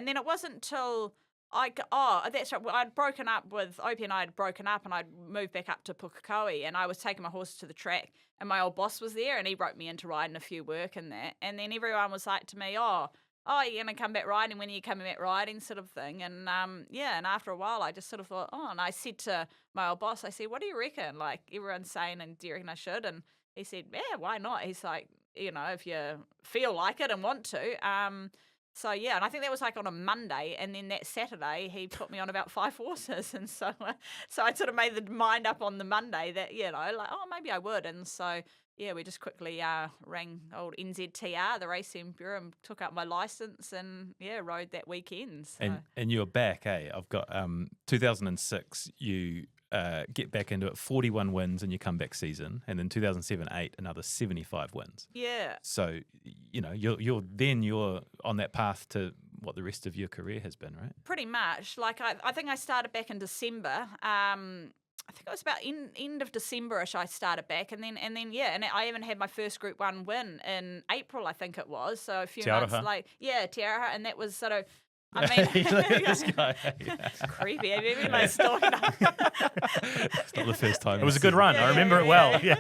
then it wasn't until... that's right. I'd broken up with Opie and I had broken up and I'd moved back up to Pukekohe and I was taking my horse to the track and my old boss was there and he wrote me into riding a few work and that. And then everyone was like to me, oh, you're going to come back riding? When are you coming back riding sort of thing? And and after a while I just sort of thought, and I said to my old boss, I said, what do you reckon? Like everyone's saying, and do you reckon I should? And he said, yeah, why not? He's like, if you feel like it and want to. So, and I think that was like on a Monday, and then that Saturday he put me on about 5 horses, and so I sort of made the mind up on the Monday that, maybe I would, and so, we just quickly rang old NZTR, the Racing Bureau, and took up my license and rode that weekend. So. And you're back, eh? I've got 2006. You get back into it, 41 wins in your comeback season, and then 2007-8 another 75 wins. Yeah. So you're on that path to what the rest of your career has been, right? Pretty much. Like I think I started back in December. I think it was about end of December-ish I started back, and then I even had my first Group 1 win in April, I think it was. So a few months late. Yeah, Tiaraha, and that was sort of, I mean, this guy. creepy. Have you been like stalking? It's not the first time. It was a good run. I remember it well. Yeah.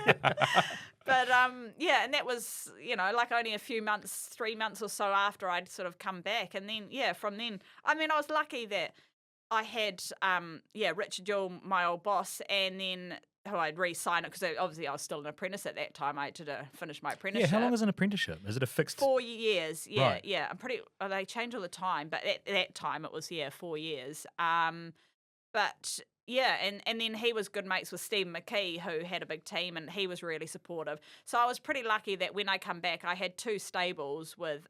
But and that was, like only a few months, 3 months or so after I'd sort of come back. And then, from then, I mean, I was lucky that I had, Richard Yule, my old boss, and then who I'd re-sign it, because obviously I was still an apprentice at that time. I had to finish my apprenticeship. Yeah, how long is an apprenticeship? Is it a fixed? 4 years, yeah, Right. yeah. They change all the time, but at that time it was, 4 years. But yeah, and then he was good mates with Stephen McKee, who had a big team, and he was really supportive. So I was pretty lucky that when I come back, I had 2 stables with,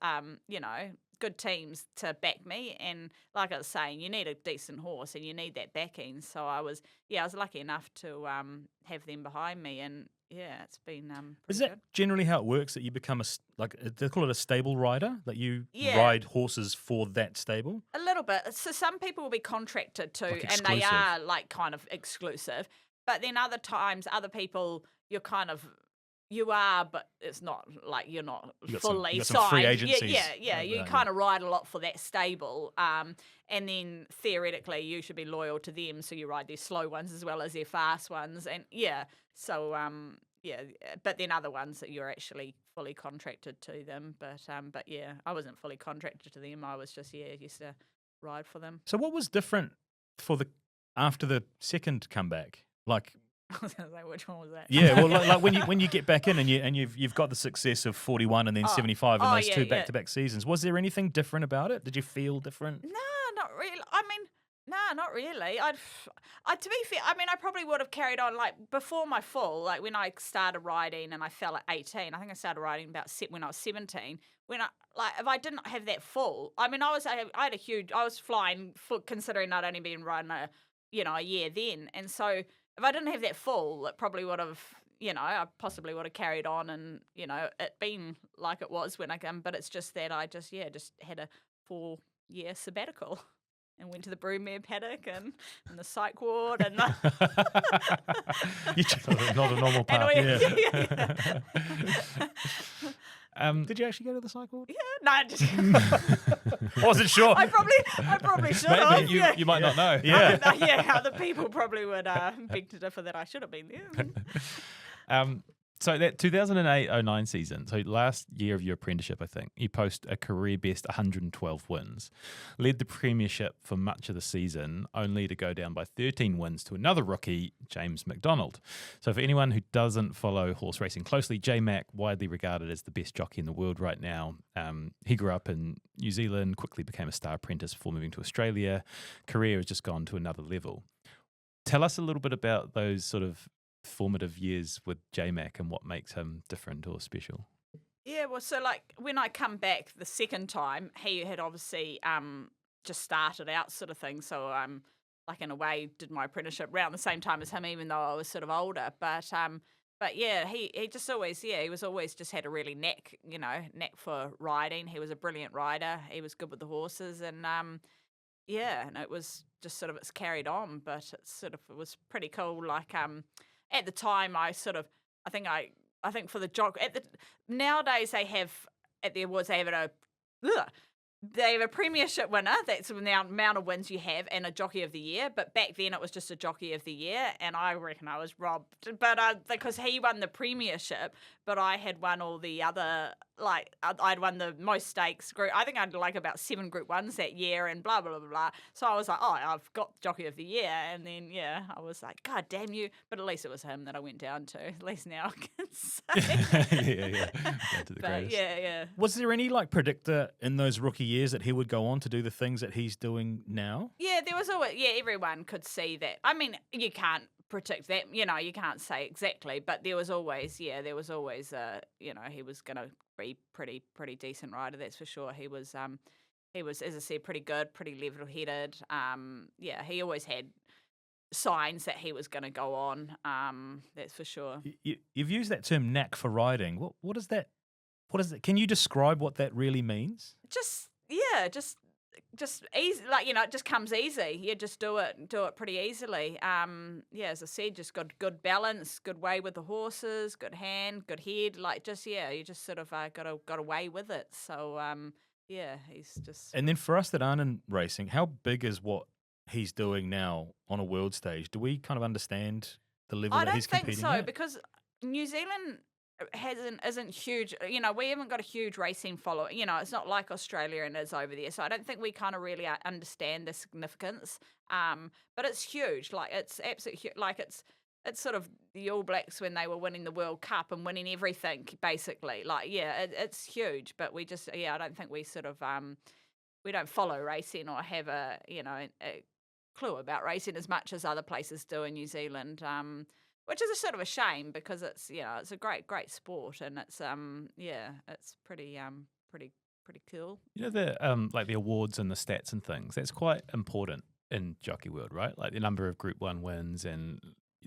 good teams to back me. And like I was saying, you need a decent horse and you need that backing. So I was lucky enough to have them behind me, and it's been Is pretty that good. generally how it works? That you become they call it a stable rider? That you Yeah. ride horses for that stable? A little bit. So some people will be contracted to, Like and they exclusive. are like kind of exclusive. But then other times, other people, you are, but it's not like you're not You got fully you got some free signed. agencies Yeah. like You that, kind of ride a lot for that stable. And then theoretically, you should be loyal to them. So you ride their slow ones as well as their fast ones. And so but then other ones that you're actually fully contracted to them. But I wasn't fully contracted to them. I was just used to ride for them. So what was different after the second comeback? Like, I was going to say, which one was that? yeah, well, like when you get back in and you've got the success of 41 and then 75 in those 2 back-to-back seasons. Was there anything different about it? Did you feel different? No, not really. I mean, no, not really. To be fair, I mean, I probably would have carried on like before my fall, like when I started riding and I fell at 18. I think I started riding when I was 17. If I didn't have that fall, I mean, I was flying considering I'd only been riding a year then, and so if I didn't have that fall, it probably would have, I possibly would have carried on and it been like it was when I come. But it's just that I just had a 4-year sabbatical. And went to the broodmare paddock and the psych ward and Not a normal path. Did you actually go to the cycle? Yeah, no, I just I wasn't sure. I probably should have. Maybe you might not know. Yeah. Other people probably would beg to differ that I should have been there. So that 2008-09 season, so last year of your apprenticeship, I think, you post a career best 112 wins, led the premiership for much of the season, only to go down by 13 wins to another rookie, James McDonald. So for anyone who doesn't follow horse racing closely, J-Mac, widely regarded as the best jockey in the world right now. He grew up in New Zealand, quickly became a star apprentice before moving to Australia. Career has just gone to another level. Tell us a little bit about those sort of formative years with J-Mac and what makes him different or special. Yeah, well, so like when I come back the second time, he had obviously just started out sort of thing. So like in a way did my apprenticeship around the same time as him, even though I was sort of older. But yeah, he just always he was always just had a really knack for riding. He was a brilliant rider. He was good with the horses, and and it was just sort of it's carried on. But it was pretty cool. Like at the time, I think for the jock nowadays they have at the awards they have a premiership winner. That's the amount of wins you have, and a jockey of the year. But back then it was just a jockey of the year, and I reckon I was robbed. But because he won the premiership, but I had won all the other I'd won the most stakes group. I think I'd like about 7 Group 1s that year, and blah blah blah blah. So I was like, oh, I've got jockey of the year, and then I was like, God damn you! But at least it was him that I went down to. At least now I can say. Down to the But greatest. Was there any predictor in those rookie years that he would go on to do the things that he's doing now? Yeah, there was always everyone could see that. I mean, you can't predict that. You know, you can't say exactly, but there was always, you know, he was going to be pretty decent rider. That's for sure. He was, as I said, pretty good, pretty level-headed. Yeah, he always had signs that he was going to go on. That's for sure. You've used that term "knack for riding." What is that? What is it? Can you describe what that really means? Just easy, like, you know, it just comes easy. You just do it pretty easily. Yeah, as I said, just got good balance, good way with the horses, good hand, good head. Like, just, yeah, you just sort of got away with it. So yeah, he's just. And then for us that aren't in racing, how big is what he's doing now on a world stage? Do we kind of understand the level that he's competing at? I don't think so, because New Zealand isn't huge. You know, we haven't got a huge racing following. You know, it's not like Australia and is over there. So I don't think we kind of really understand the significance. But it's huge. Like, it's absolutely huge. Like, it's sort of the All Blacks when they were winning the World Cup and winning everything, basically. Like, yeah, it's huge. But we just, I don't think we sort of we don't follow racing or have a clue about racing as much as other places do in New Zealand. Which is a sort of a shame, because it's, you know, it's a great sport, and it's it's pretty cool. You know, the like the awards and the stats and things, that's quite important in jockey world, right? Like the number of Group 1 wins and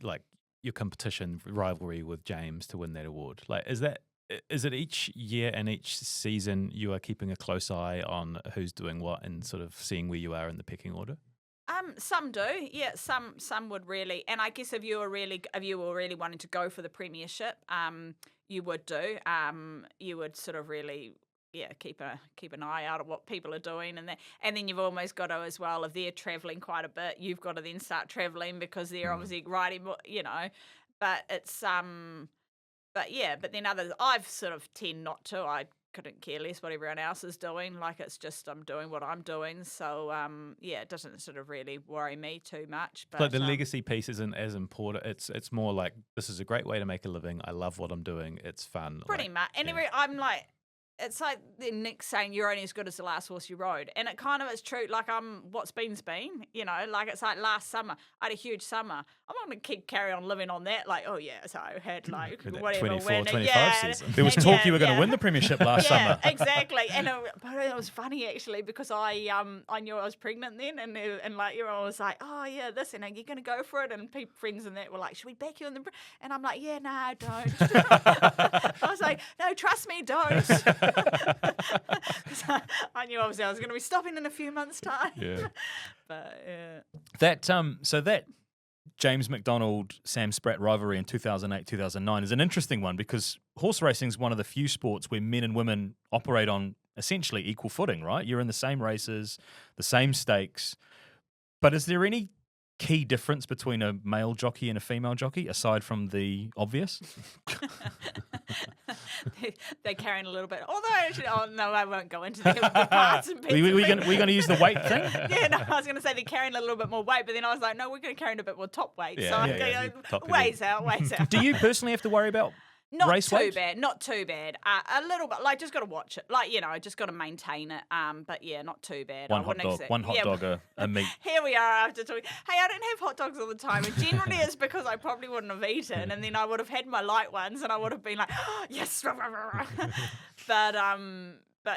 like your competition rivalry with James to win that award. Like, is it each year and each season you are keeping a close eye on who's doing what and sort of seeing where you are in the pecking order? Some do, yeah. Some would really, and I guess if you were really wanting to go for the premiership, you would do. You would sort of really, keep an eye out of what people are doing, and then you've almost got to, as well, if they're travelling quite a bit, you've got to then start travelling, because they're obviously riding, you know. But it's but then others, I've sort of tend not to. I couldn't care less what everyone else is doing. Like, it's just, I'm doing what I'm doing. So, it doesn't sort of really worry me too much. But the legacy piece isn't as important. It's more like, this is a great way to make a living. I love what I'm doing. It's fun. Pretty much. And I'm like, it's like the Nick saying you're only as good as the last horse you rode. And it kind of is true. Like, what's been's been, you know, like, it's like last summer, I had a huge summer. I'm not going to carry on living on that. Like, oh yeah, so I had like whatever 24-25 season. There was talk you were going to win the premiership last summer. Exactly. And but it was funny, actually, because I knew I was pregnant then, and like, everyone was like, oh yeah, this, and are you going to go for it? And friends and that were like, should we back you in the? And I'm like, yeah, no, don't. I was like, no, trust me, don't. I knew obviously I was going to be stopping in a few months' time. Yeah. But yeah. That James McDonald Sam Spratt rivalry in 2008-2009 is an interesting one, because horse racing is one of the few sports where men and women operate on essentially equal footing, right? You're in the same races, the same stakes. But is there any key difference between a male jockey and a female jockey, aside from the obvious? They're carrying a little bit. Although, actually, no, I won't go into the parts and pieces. We're going to use the weight thing? Yeah, no, I was going to say they're carrying a little bit more weight, but then I was like, no, we're going to carry a bit more top weight. Weighs out. Do you personally have to worry about race weight? Not too bad. A little bit. Like, just got to watch it. Like, you know, just got to maintain it. But yeah, not too bad. One hot dog, a meat. Here we are after talking. Hey, I don't have hot dogs all the time. And generally it's because I probably wouldn't have eaten, and then I would have had my light ones, and I would have been like, oh, yes. But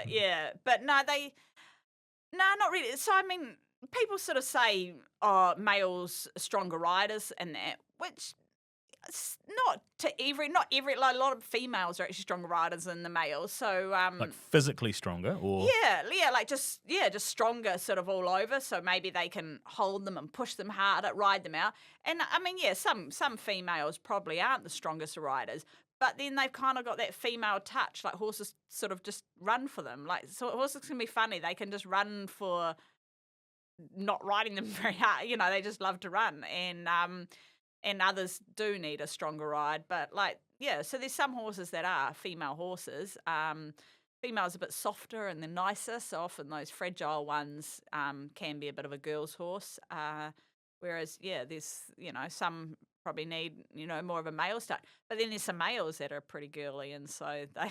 yeah. But no, not really. So, I mean, people sort of say, oh, males are stronger riders and that, which... It's not every, like, a lot of females are actually stronger riders than the males. So, like physically stronger, or like just stronger, sort of all over. So maybe they can hold them and push them harder, ride them out. And I mean, yeah, some females probably aren't the strongest riders, but then they've kind of got that female touch. Like, horses sort of just run for them. Like, so horses can be funny. They can just run for not riding them very hard. You know, they just love to run, and others do need a stronger ride. But, like, yeah, so there's some horses that are female horses. Females are a bit softer and they're nicer, so often those fragile ones can be a bit of a girl's horse. Whereas, yeah, there's, you know, some probably need, more of a male start. But then there's some males that are pretty girly, and so they,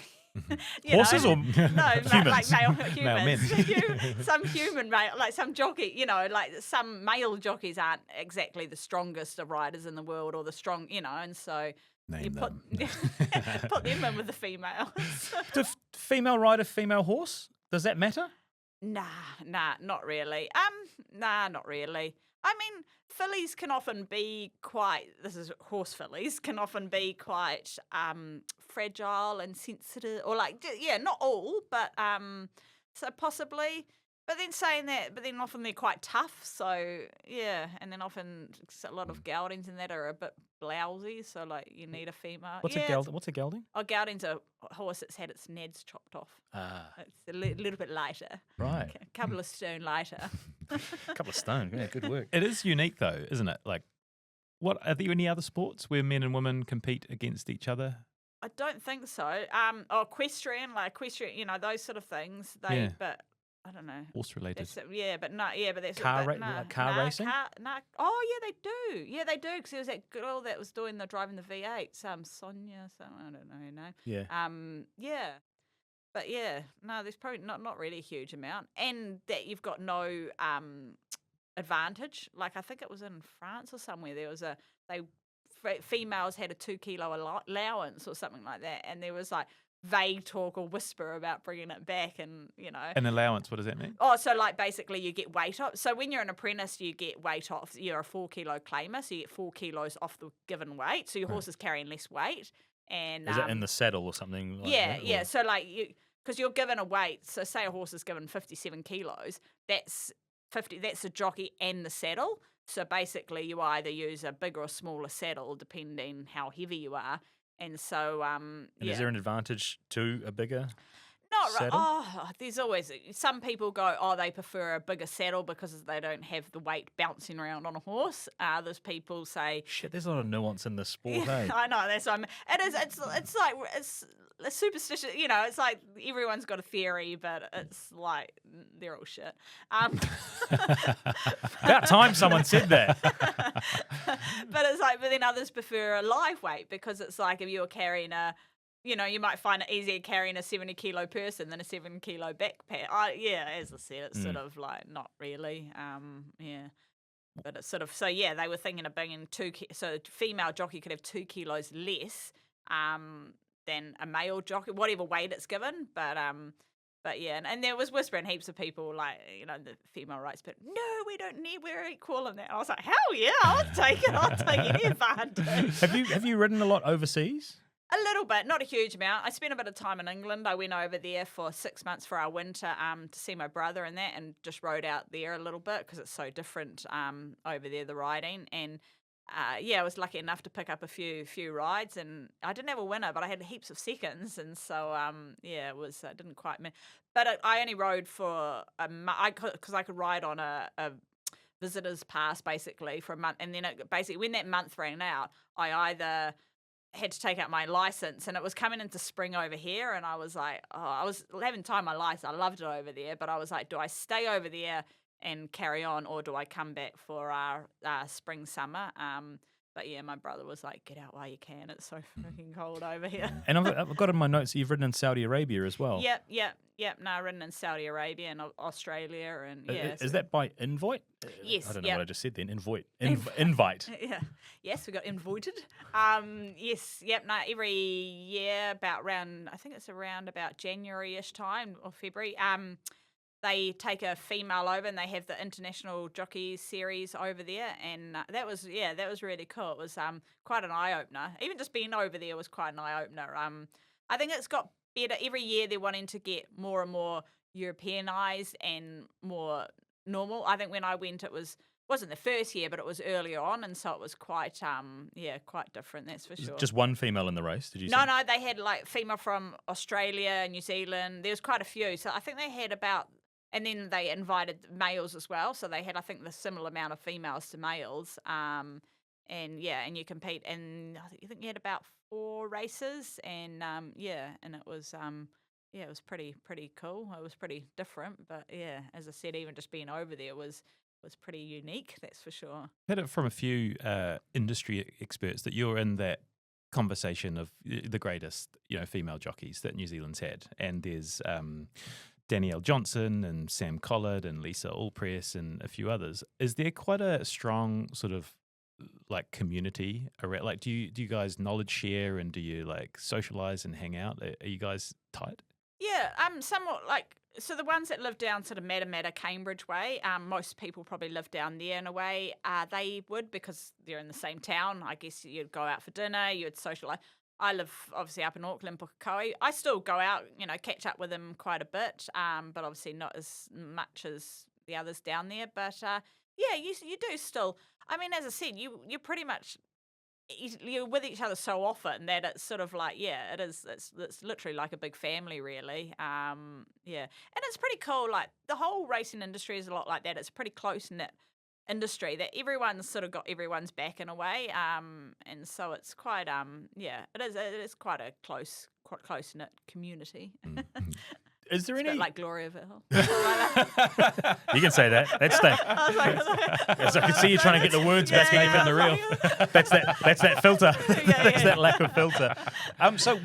Horses or no, like humans? male Male men. humans, some human male, like some jockey, like some male jockeys aren't exactly the strongest of riders in the world, or the strong, and so you Name put them. put them in with the females. Female rider, female horse? Does that matter? Nah, not really. Not really. I mean, fillies can often be horse fillies can often be quite fragile and sensitive, or not all, but so possibly. But then saying that, often they're quite tough. So yeah, and then often a lot of geldings and that are a bit blousy. So you need a female. What's a gelding? Oh, gelding's a horse that's had its nads chopped off. It's a little bit lighter. Right. A couple of stone lighter. A couple of stone. Yeah, good work. It is unique, though, isn't it? Like, what are there any other sports where men and women compete against each other? I don't think so. Equestrian, those sort of things. Yeah. But I don't know. Horse related. But that's Car racing? Oh, yeah, they do. Yeah, they do. Because there was that girl that was driving the V8, Sonia. I don't know her name. Yeah. Yeah. But yeah, no, there's probably not really a huge amount, and that you've got no advantage. Like I think it was in France or somewhere. There was females had a 2 kilo allowance or something like that, and there was vague talk or whisper about bringing it back, and An allowance, what does that mean? Oh, so basically you get weight off. So when you're an apprentice, you get weight off. You're a 4 kilo claimer, so you get 4 kilos off the given weight. So your horse is carrying less weight. And is it in the saddle or something? Yeah. Or? So because you're given a weight. So say a horse is given 57 kilos. That's 50. That's the jockey and the saddle. So basically, you either use a bigger or smaller saddle depending how heavy you are. And so, And is there an advantage to a bigger? Not right. saddle? Oh, there's always some people go, they prefer a bigger saddle because they don't have the weight bouncing around on a horse. Others people say, Shit, there's a lot of nuance in this sport, eh? I know that's what it is. It's like it's a superstition. It's like everyone's got a theory, but it's like they're all shit. About time someone said that. But but then others prefer a live weight because it's like if you're carrying you might find it easier carrying a 70 kilo person than a 7 kilo backpack. As I said, it's sort of not really. But it's sort of, they were thinking of bringing so a female jockey could have 2 kilos less than a male jockey, whatever weight it's given. But yeah, and there was whispering heaps of people the female rights, but no, we don't need, we're equal in that. I was like, hell yeah, I'll take it. I'll take any advantage. Have you ridden a lot overseas? A little bit, not a huge amount. I spent a bit of time in England. I went over there for 6 months for our winter to see my brother and that, and just rode out there a little bit because it's so different over there, the riding. And I was lucky enough to pick up a few rides, and I didn't have a winner, but I had heaps of seconds, and so it was didn't quite. But I only rode for a month because I could ride on a visitor's pass basically for a month, and then basically when that month ran out, I either had to take out my license, and it was coming into spring over here, and I was like, I was having time my license. I loved it over there, but I was like, do I stay over there and carry on, or do I come back for our spring summer? But yeah, my brother was like, get out while you can. It's so freaking cold over here. And I've got in my notes that you've ridden in Saudi Arabia as well. Yep. No, I've ridden in Saudi Arabia and Australia, and Is that by invite? Yes. I don't know what I just said then. Invite. Yeah. Yes, we got invited. Yes. Yep. No, every year I think it's around about January-ish time or February. They take a female over, and they have the International Jockeys series over there, and that was really cool. It was quite an eye opener. Even just being over there was quite an eye opener. I think it's got better every year. They're wanting to get more and more Europeanized and more normal. I think when I went, wasn't the first year, but it was earlier on, and so it was quite quite different. That's for sure. Just one female in the race, did you say? No, they had female from Australia, New Zealand. There was quite a few. So I think they had about. And then they invited males as well. So they had, I think, the similar amount of females to males. And you compete. And I think you had about 4 races. And and it was it was pretty cool. It was pretty different. But yeah, as I said, even just being over there was was pretty unique, that's for sure. Heard it from a few industry experts that you're in that conversation of the greatest, female jockeys that New Zealand's had, and there's Danielle Johnson and Sam Collard and Lisa Allpress and a few others. Is there quite a strong sort of like community around? Like, do you guys knowledge share, and do you like socialize and hang out? Are you guys tight? Yeah, somewhat like, so the ones that live down sort of Matamata, Cambridge way, most people probably live down there in a way. They would, because they're in the same town. I guess you'd go out for dinner, you'd socialise. I live obviously up in Auckland, Pukekohe. I still go out, catch up with them quite a bit, but obviously not as much as the others down there. But yeah, you do still. I mean, as I said, you're pretty much, you're with each other so often that it's sort of like, yeah, it is. It's literally like a big family, really. Yeah, and it's pretty cool. Like the whole racing industry is a lot like that. It's a pretty close knit industry that everyone's sort of got everyone's back in a way. And so it's quite yeah, it is quite a close knit community. Is there It's a any? bit like Gloriaville. You can say that. That's that. Yes, I can see you trying to get the words back in the reel. That's that filter. That's that lack of filter. So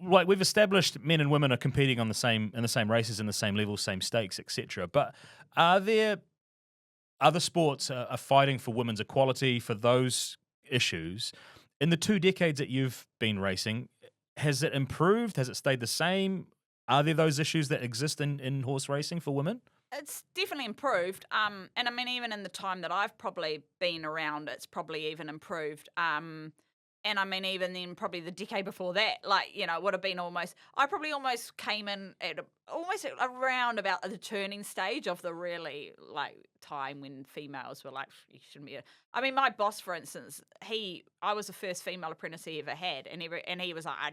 like we've established, men and women are competing in the same races, in the same levels, same stakes, etc. But are there other sports are fighting for women's equality, for those issues? In the 2 decades that you've been racing, has it improved? Has it stayed the same? Are there those issues that exist in horse racing for women? It's definitely improved. And I mean, even in the time that I've probably been around, it's probably even improved. And I mean, even then, probably the decade before that, like, it would have been I probably almost came in at almost around about the turning stage of the really, like, time when females were like, you shouldn't be. I mean, my boss, for instance, I was the first female apprentice he ever had. And he was like,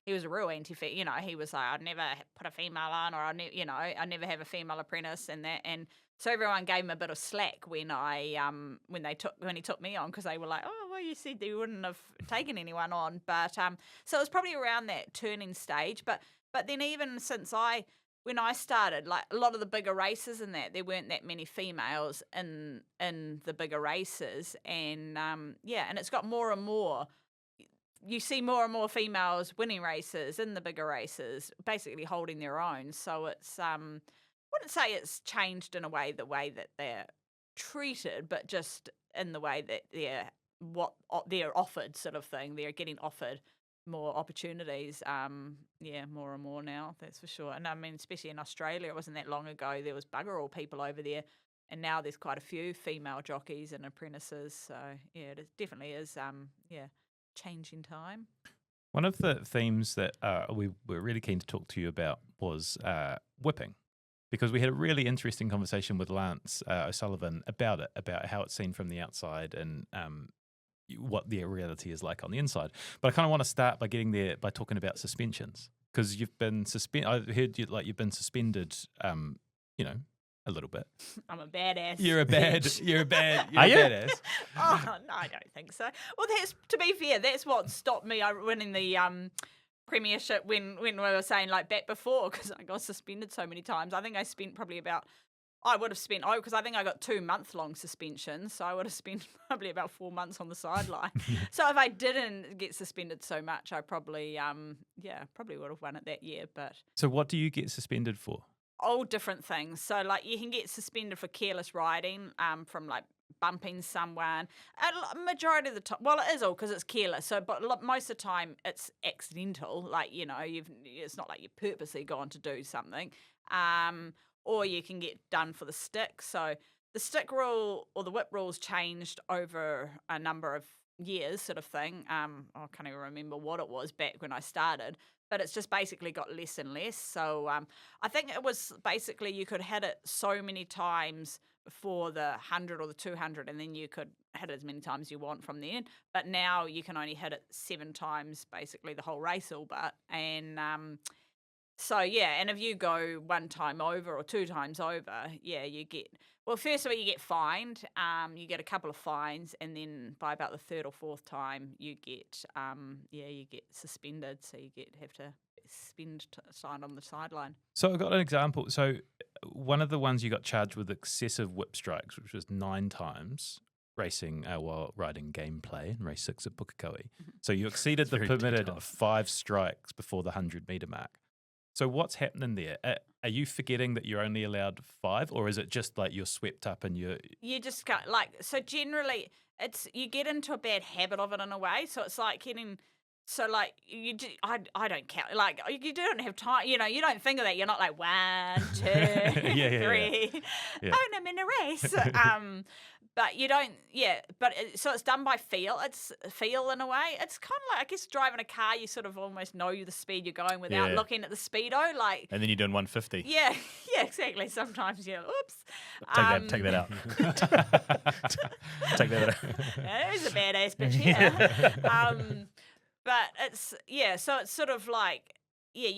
he was a real anti-female, he was like, I'd never put a female on, or I never have a female apprentice and that. And so everyone gave him a bit of slack when he took me on, because they were like, oh, well, you said you wouldn't have taken anyone on. But so it was probably around that turning stage. But then even since when I started, like a lot of the bigger races and that, there weren't that many females in the bigger races, and yeah, and it's got more and more. You see more and more females winning races in the bigger races, basically holding their own. So it's wouldn't say it's changed in a way, the way that they're treated, but just in the way that they're offered, sort of thing. They're getting offered more opportunities, yeah, more and more now, that's for sure. And I mean, especially in Australia, it wasn't that long ago, there was bugger all people over there, and now there's quite a few female jockeys and apprentices. So yeah, it definitely is, yeah, changing time. One of the themes that we were really keen to talk to you about was whipping, because we had a really interesting conversation with Lance O'Sullivan about how it's seen from the outside and what the reality is like on the inside. But I kind of want to start by getting there by talking about suspensions, because you've been suspended. I heard you've been suspended, a little bit. I'm a badass. You're a Are you? badass. Oh, no, I don't think so. Well, to be fair, that's what stopped me winning the premiership when we were saying like back before, because I got suspended so many times. I think I spent probably because I think I got 2-month-long suspensions, so I would have spent probably about 4 months on the sideline. So if I didn't get suspended so much, I probably, probably would have won it that year. But So what do you get suspended for? all different things. So like you can get suspended for careless riding, from like bumping someone. A majority of the time, well, it is all because it's careless. So, but most of the time it's accidental. Like it's not like you've purposely gone to do something. Or you can get done for the stick. So the stick rule or the whip rules changed over a number of years, sort of thing. I can't even remember what it was back when I started, but it's just basically got less and less. So I think it was basically you could hit it so many times before the 100 or the 200, and then you could hit it as many times you want from then. But now you can only hit it 7 times, basically the whole race all but. And so, yeah, and if you go 1 time over or 2 times over, yeah, you get, well, first of all, you get fined. You get a couple of fines, and then by about the 3rd or 4th time, you get, you get suspended. So you have to spend time on the sideline. So I've got an example. So one of the ones you got charged with excessive whip strikes, which was 9 times racing while riding gameplay in race 6 at Pukekohe. So you exceeded the very permitted detailed. 5 strikes before the 100-meter mark. So what's happening there? Are you forgetting that you're only allowed 5, or is it just like you're swept up and you just got so generally you get into a bad habit of it in a way. So it's like getting. So like I don't count. Like you don't have time. You don't think of that. You're not like 1, 2, 3. Yeah. Oh, I'm in a race. But you don't. Yeah. But so it's done by feel. It's feel in a way. It's kind of like I guess driving a car. You sort of almost know the speed you're going without looking at the speedo. Like. And then you're doing 150. Yeah. Yeah. Exactly. Sometimes you're. Oops. Take that out. Take that out. Yeah, there's a badass bitch here. But it's so it's sort of like if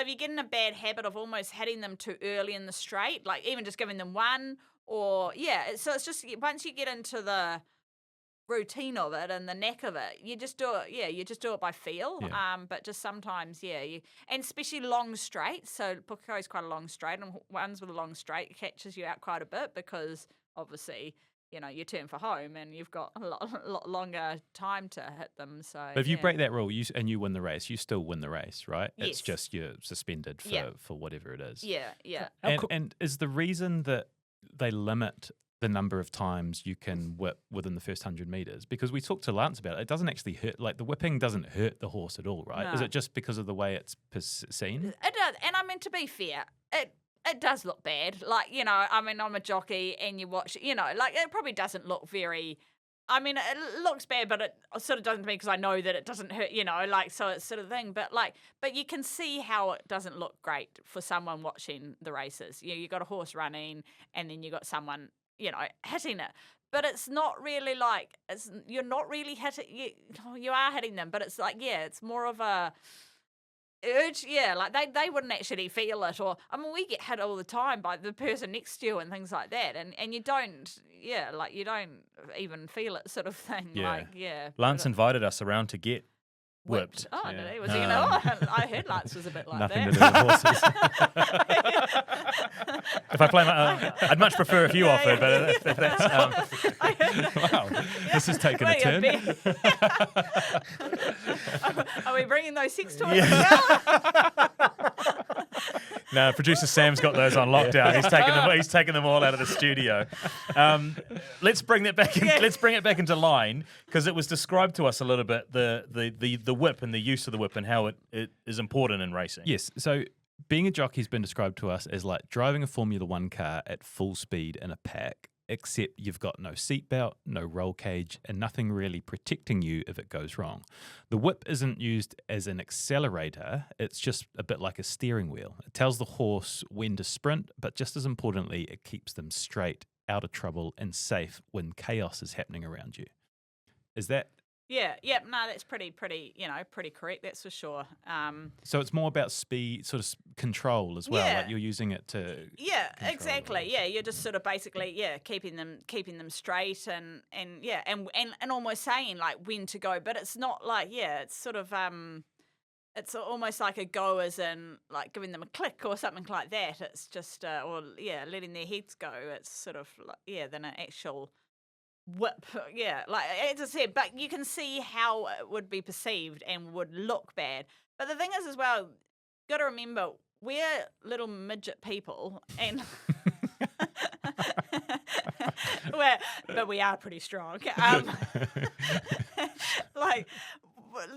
you get in a bad habit of almost hitting them too early in the straight, like even just giving them one so it's just once you get into the routine of it and the knack of it, you just do it by feel. Yeah. But just sometimes and especially long straights. So Pukekohe is quite a long straight, and ones with a long straight catches you out quite a bit because obviously. You turn for home and you've got a lot longer time to hit them. So, But if you break that rule and you win the race, you still win the race, right? Yes. It's just you're suspended for whatever it is. Yeah. And is the reason that they limit the number of times you can whip within the first 100 meters? Because we talked to Lance about it. It doesn't actually hurt. Like the whipping doesn't hurt the horse at all, right? No. Is it just because of the way it's seen? It does. And I mean, to be fair, it does look bad. Like, I mean, I'm a jockey and you watch, like it probably doesn't look very, I mean, it looks bad, but it sort of doesn't to me because I know that it doesn't hurt, like, so it's sort of thing. But you can see how it doesn't look great for someone watching the races. You got a horse running and then you got someone, hitting it. But it's not really like, you're not really hitting, you are hitting them, but it's like, it's more of a, urge, like they wouldn't actually feel it, or I mean we get hit all the time by the person next to you and things like that, and you don't you don't even feel it sort of thing. Lance invited us around to get whipped. Oh, Yeah. did he? Was he I heard Lance was a bit like Nothing that. to do with horses. If I play I'd much prefer if you offered, but if that's Wow, this has taken a Wait, turn. Are we bringing those 6 toys now? no, producer Sam's got those on lockdown. He's taken them all out of the studio. Let's bring that back in, let's bring it back into line, because it was described to us a little bit, the whip and the use of the whip and how it is important in racing. Yes, so being a jockey has been described to us as like driving a Formula One car at full speed in a pack, except you've got no seatbelt, no roll cage, and nothing really protecting you if it goes wrong. The whip isn't used as an accelerator, it's just a bit like a steering wheel. It tells the horse when to sprint, but just as importantly, it keeps them straight, out of trouble, and safe when chaos is happening around you. Is that... No, that's pretty correct, that's for sure. So it's more about speed, sort of control as well. Yeah. Like you're using it to. Yeah, control exactly. it. Yeah, you're just sort of basically keeping them straight and almost saying like when to go, but it's not like it's sort of it's almost like a go as in like giving them a click or something like that. It's just letting their heads go. It's sort of like, than an actual whip, like as I said, but you can see how it would be perceived and would look bad. But the thing is as well, got to remember we're little midget people, and but we are pretty strong. Like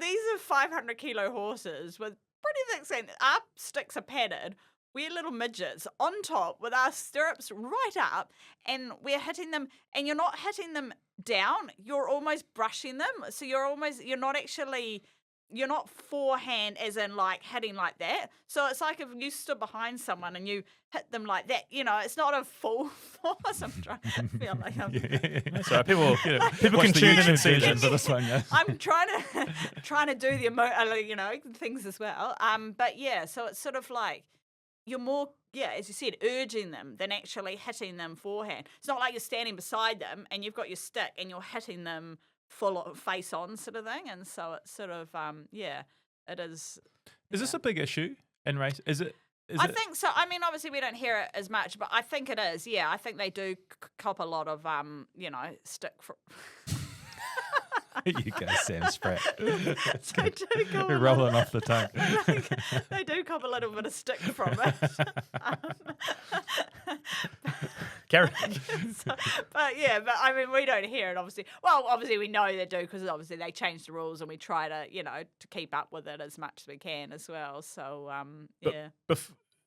these are 500 kilo horses with pretty thick skin. Our sticks are padded. We're little midgets on top with our stirrups right up, and we're hitting them, and you're not hitting them down, you're almost brushing them. So you're not forehand as in like hitting like that. So it's like if you stood behind someone and you hit them like that, it's not a full force. I'm trying to feel like I'm... So people can tune in and see versions of this one, yeah. I'm trying to do the things as well. But so it's sort of like you're more, as you said, urging them than actually hitting them forehand. It's not like you're standing beside them and you've got your stick and you're hitting them full face on sort of thing. And so it's sort of, it is. Is this a big issue in race? Is it? Is I it- think so. I mean, obviously we don't hear it as much, but I think it is. Yeah, I think they do cop a lot of, stick for. you go, Sam Spratt. It's They good. do go We're a rolling lot- off the tongue. they do cop a little bit of stick from it. Carry. But I mean, we don't hear it, obviously. Well, obviously we know they do because obviously they change the rules and we try to, to keep up with it as much as we can as well. So, But yeah.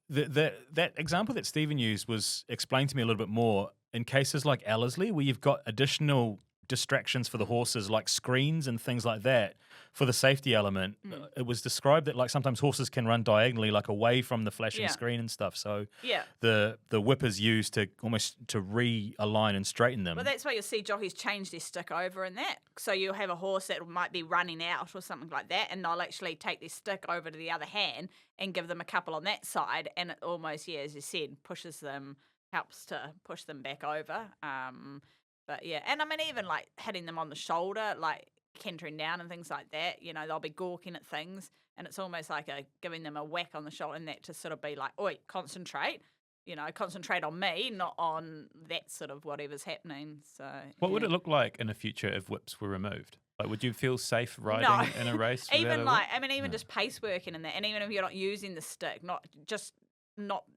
that example that Stephen used was explained to me a little bit more in cases like Ellerslie, where you've got additional distractions for the horses, like screens and things like that, for the safety element. It was described that like sometimes horses can run diagonally, like away from the flashing Yeah. screen and stuff. So Yeah. the whip is used to almost to realign and straighten them. But that's why you'll see jockeys change their stick over in that. So you'll have a horse that might be running out or something like that, and they'll actually take their stick over to the other hand and give them a couple on that side, and it almost, as you said, helps to push them back over. But yeah, and I mean, even like hitting them on the shoulder, like cantering down and things like that, they'll be gawking at things, and it's almost like giving them a whack on the shoulder, and that to sort of be like, oi, concentrate. Concentrate on me, not on that sort of whatever's happening. So, What would yeah. it look like in the future if whips were removed? Like, would you feel safe riding No. in a race? without a Even whip? like, even No. just pace working in that, and even if you're not using the stick, not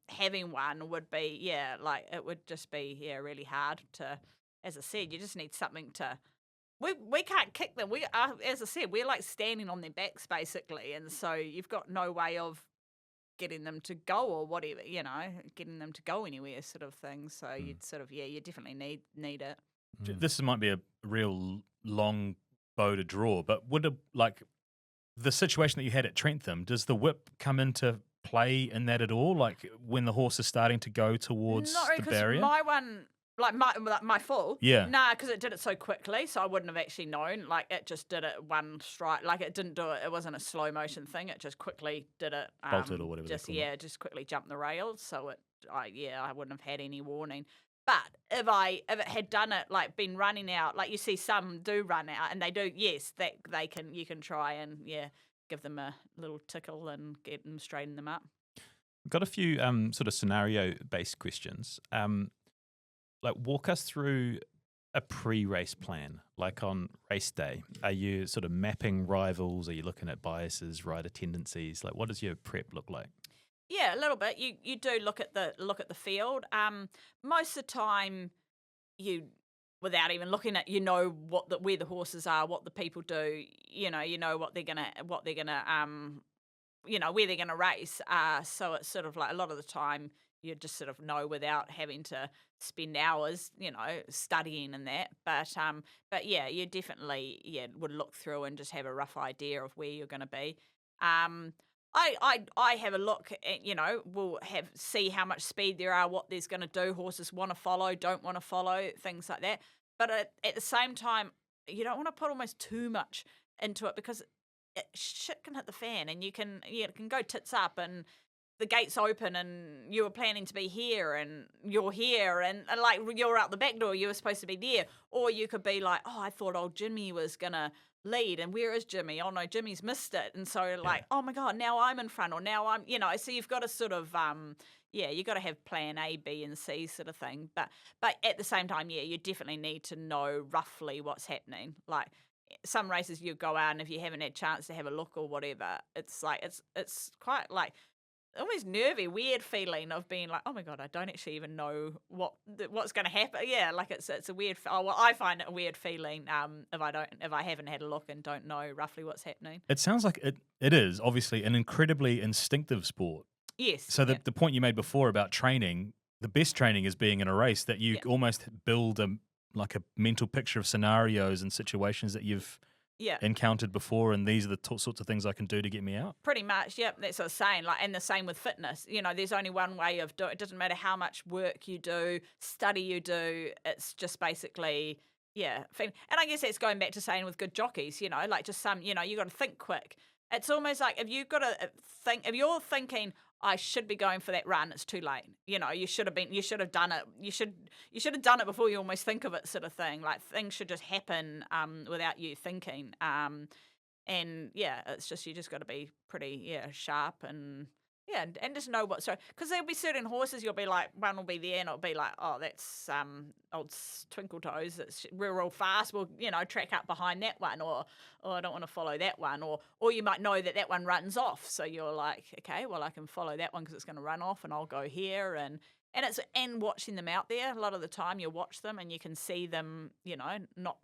having one would be, like it would just be, really hard to. As I said, you just need something to. We can't kick them. We are, as I said, we're like standing on their backs basically, and so you've got no way of getting them to go or whatever, getting them to go anywhere, sort of thing. So you'd sort of, you definitely need it. This might be a real long bow to draw, but would the situation that you had at Trentham, does the whip come into play in that at all? Like when the horse is starting to go towards Not really, the 'cause barrier? my one, like my full, Yeah. nah, because it did it so quickly, so I wouldn't have actually known. Like it just did it one strike, like it didn't do it. It wasn't a slow motion thing. It just quickly did it. Bolted or whatever they Just call it. just quickly jumped the rails. So I wouldn't have had any warning. But if it had done it, like been running out, like you see some do run out, and they do, yes, that you can try and give them a little tickle and get them, straighten them up. Got a few sort of scenario-based questions. Like, walk us through a pre-race plan, like on race day. Are you sort of mapping rivals? Are you looking at biases, rider tendencies? Like, what does your prep look like? Yeah, a little bit. You do look at the field. Most of the time, without even looking at, where the horses are, what the people do. You know where they're gonna race. So it's sort of like a lot of the time you just sort of know without having to spend hours, studying and that. But yeah, you definitely would look through and just have a rough idea of where you're going to be. I have a look at, we'll see how much speed there are, what there's going to do, horses want to follow, don't want to follow, things like that. But at the same time, you don't want to put almost too much into it because shit can hit the fan, and it can go tits up, and the gate's open, and you were planning to be here, and you're here, and like you're out the back door, you were supposed to be there, or you could be like, oh, I thought old Jimmy was gonna lead, and where is Jimmy? Oh no, Jimmy's missed it, and so like, oh my god, now I'm in front, or now I'm, so you've got to sort of, you got to have plan A, B, and C sort of thing, but at the same time, you definitely need to know roughly what's happening, like. Some races you go out, and if you haven't had a chance to have a look or whatever, it's like it's quite like almost nervy, weird feeling of being like, oh my god, I don't actually even know what's going to happen. Yeah, like it's a weird. I find it a weird feeling if I haven't had a look and don't know roughly what's happening. It sounds like it is obviously an incredibly instinctive sport. Yes. So the point you made before about training, the best training is being in a race that you almost build a mental picture of scenarios and situations that you've encountered before, and these are the sorts of things I can do to get me out. Pretty much, yep. That's what I was saying. Like, and the same with fitness. There's only one way of doing it. It doesn't matter how much work you do, study you do. It's just basically, and I guess that's going back to saying with good jockeys, like just some, you got to think quick. It's almost like if you've got to think, if you're thinking, I should be going for that run, it's too late. You should have done it. You should have done it before you almost think of it, sort of thing. Like things should just happen without you thinking. And it's just, you just got to be pretty sharp and Yeah, and just know what. So, because there'll be certain horses, you'll be like, one will be there, and it'll be like, oh, that's old Twinkle Toes. That's real fast. We'll track up behind that one, or I don't want to follow that one, or you might know that one runs off. So you're like, okay, well I can follow that one because it's going to run off, and I'll go here, and watching them out there. A lot of the time, you watch them and you can see them, not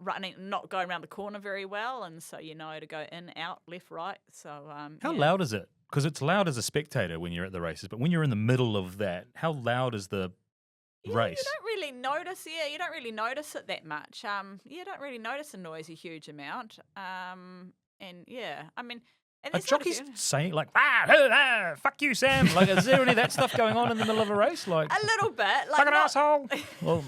running, not going around the corner very well, and so to go in, out, left, right. So How loud is it? Because it's loud as a spectator when you're at the races, but when you're in the middle of that, how loud is the race? You don't really notice. Yeah, you don't really notice it that much. You don't really notice the noise a huge amount. And yeah, I mean, and Are there's not a jockeys few- saying like, fuck you, Sam? Like, is there any of that stuff going on in the middle of a race? Like, a little bit, like fucking not- asshole. Well,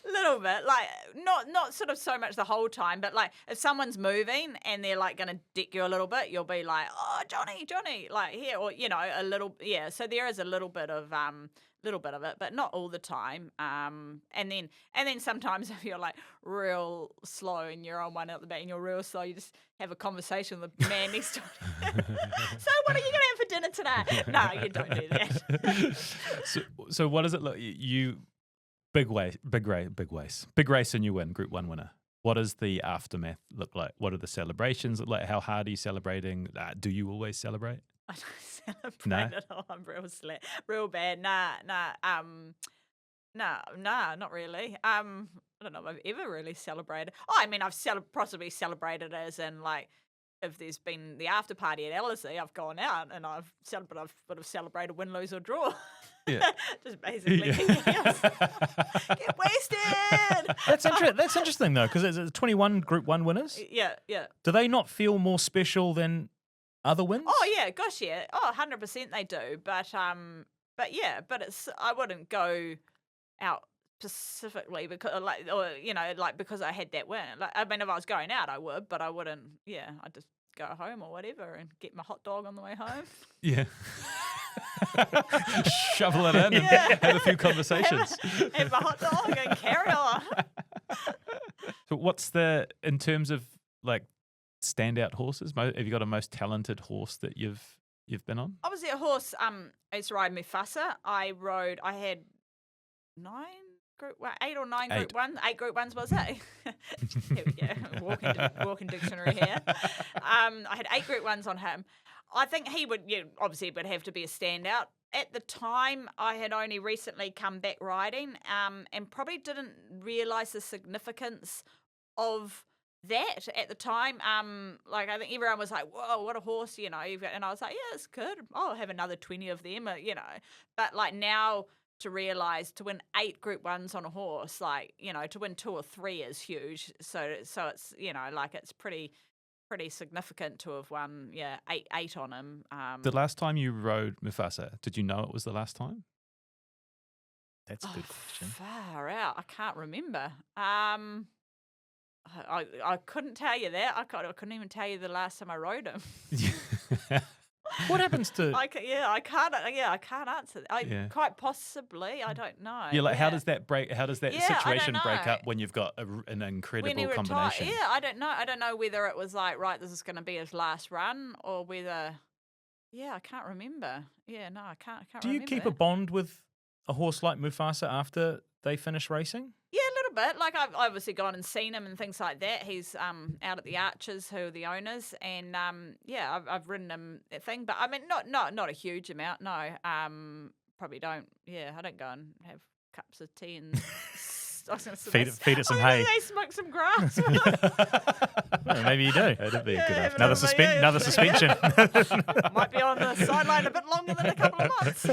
little bit, like not sort of so much the whole time, but like if someone's moving and they're like going to dick you a little bit, you'll be like, oh, Johnny, like here, or a little, yeah. So there is a little bit of it, but not all the time. And then sometimes if you're like real slow and you're on one out the back and you're real slow, you just have a conversation with the man next to you. So what are you going to have for dinner tonight? No, you don't do that. So what does it look? You big race, and you win, Group 1 winner. What does the aftermath look like? What are the celebrations look like? How hard are you celebrating? Do you always celebrate? I don't celebrate at all. I'm real bad. Nah, not really. I don't know if I've ever really celebrated. Oh, I mean, I've possibly celebrated as in like if there's been the after party at Ellerslie, I've gone out and I've would have celebrated win, lose or draw. Yeah. Just basically get wasted. that's interesting though, because it's 21 Group 1 winners. Yeah. Do they not feel more special than other wins? Oh yeah, gosh yeah. Oh, 100% they do. But it's I wouldn't go out specifically because because I had that win. Like I mean, if I was going out, I would, but I wouldn't. Yeah, I'd just go home or whatever and get my hot dog on the way home. Yeah. Shovel it in and have a few conversations. Have my hot dog and carry on. So what's in terms of like standout horses? Have you got a most talented horse that you've been on? Obviously, a horse. I used to ride Mufasa. I had 8 or 9 Group 1. 8 Group 1s was it? Here we go. Walking dictionary here. I had 8 Group 1s on him. I think he would, obviously would have to be a standout. At the time, I had only recently come back riding and probably didn't realise the significance of that at the time. Like I think everyone was like, whoa, what a horse, and I was like, yeah, it's good. I'll have another 20 of them, But like now to realise to win 8 Group 1s on a horse, like, to win 2 or 3 is huge. So it's, like it's pretty significant to have won, 8 on him. The last time you rode Mufasa, did you know it was the last time? That's a good question. Far out. I can't remember. I couldn't tell you that. I couldn't even tell you the last time I rode him. What happens to? I can't answer that. Quite possibly. I don't know. Yeah, like how does that situation break know. up when you've got an incredible When he retired, combination? yeah, I don't know. I don't know whether it was like, right, this is going to be his last run, or whether, I can't remember. Yeah, no, I can't Do remember. you keep a bond with a horse like Mufasa after they finish racing? Yeah, a little bit. Like I've obviously gone and seen him and things like that. He's out at the Archers, who are the owners, and I've ridden him that thing. But I mean, not a huge amount. No, probably don't. Yeah, I don't go and have cups of tea and feed it some hay. They smoke some grass. Well, maybe you do. That'd be a good afternoon. Another suspension. Might be on the sideline a bit longer than a couple of months.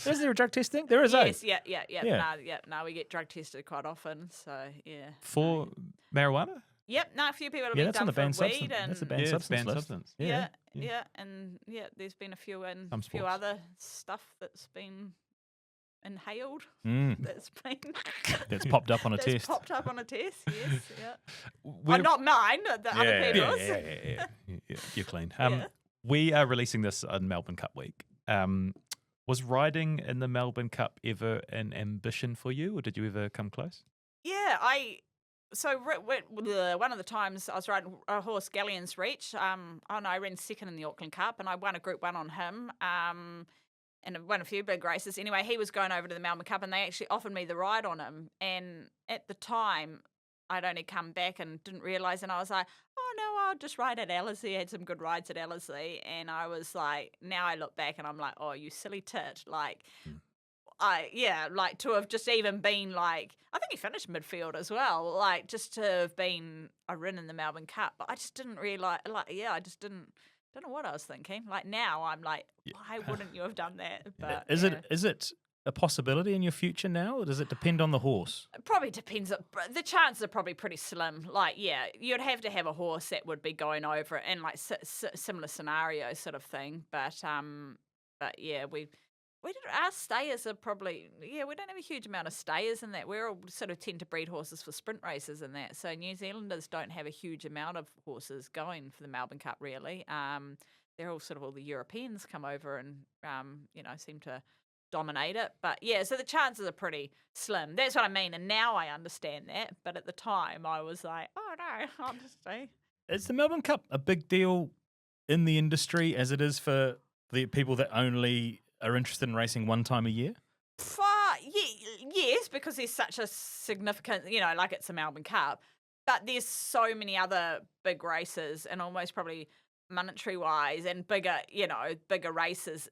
Is there a drug testing? There is. Yes, yeah. No, we get drug tested quite often. So yeah. For marijuana? Yep. No, a few people have Yeah, been that's on done the banned for weed substance. and That's a banned Yeah, it's substance banned list. substance. and there's been a few and Some a few sports. other stuff that's been inhaled. Mm. That's popped up on a test. Popped up on a test. Yes. Yeah. We're- Not mine. The other Yeah, people's. Yeah, you're clean. Yeah. We are releasing this on Melbourne Cup week. Was riding in the Melbourne Cup ever an ambition for you, or did you ever come close? Yeah, So one of the times I was riding a horse, Galleon's Reach. I ran second in the Auckland Cup, and I won a Group 1 on him. And I won a few big races. Anyway, he was going over to the Melbourne Cup, and they actually offered me the ride on him. And at the time, I'd only come back and didn't realise, and I was like, oh no, I'll just ride at Ellerslie. I had some good rides at Ellerslie, and I was like, now I look back and I'm like, oh, you silly tit, like. Like to have just even been like, I think he finished midfield as well, like just to have been a ridden in the Melbourne Cup. But I just didn't realise, I just don't know what I was thinking. Like now I'm like, why wouldn't you have done that? But Is it a possibility in your future now, or does it depend on the horse? It probably depends. The chances are probably pretty slim. Like, you'd have to have a horse that would be going over it in like similar scenarios sort of thing. But yeah, our stayers are probably, we don't have a huge amount of stayers in that. We're all sort of tend to breed horses for sprint races and that. So New Zealanders don't have a huge amount of horses going for the Melbourne Cup, really. They're all sort of all the Europeans come over and, seem to dominate it. But yeah, so the chances are pretty slim. That's what I mean. And now I understand that. But at the time, I was like, oh no, I'll just stay. Is the Melbourne Cup a big deal in the industry as it is for the people that only are interested in racing one time a year? Yes, because there's such a significant, like it's a Melbourne Cup, but there's so many other big races and almost probably monetary wise and bigger races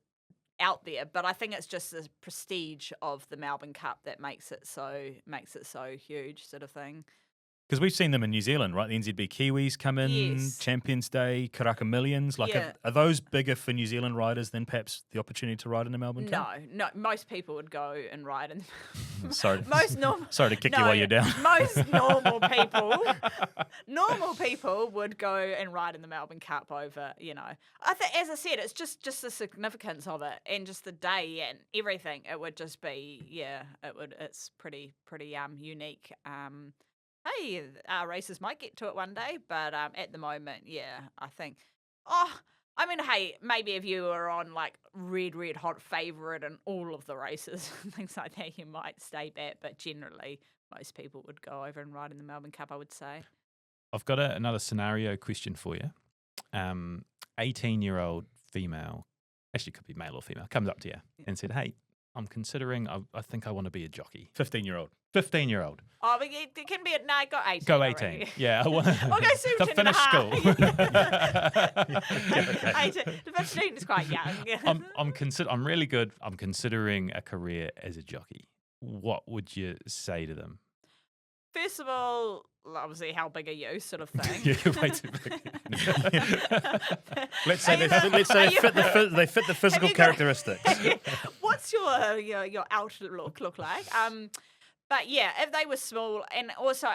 out there. But I think it's just the prestige of the Melbourne Cup that makes it so huge, sort of thing. Because we've seen them in New Zealand, right? The NZB Kiwis come in, Yes. Champions Day, Karaka Millions. Like, Yeah. are those bigger for New Zealand riders than perhaps the opportunity to ride in the Melbourne Cup? No. Most people would go and ride in. Sorry, Most normal. sorry to kick you while you're down. Most normal people would go and ride in the Melbourne Cup over. I think, as I said, it's just the significance of it and just the day and everything. It would just be, it's pretty unique. Hey, our races might get to it one day, but at the moment, I think. Hey, maybe if you were on like red hot favourite in all of the races and things like that, you might stay back. But generally, most people would go over and ride in the Melbourne Cup, I would say. I've got another scenario question for you. 18-year-old female, actually could be male or female, comes up to you and said, hey, I'm considering, I think I want to be a jockey. 15-year-old. 15-year-old. Oh, but it can be go 18. Go already. 18. Yeah. I'll go 17 to finish school. The 15 is quite young. I'm really good. I'm considering a career as a jockey. What would you say to them? First of all, obviously, how big are you, sort of thing. Yeah, you're way too big. Let's say they fit the physical characteristics. What's your outlook look like? But yeah, if they were small, and also,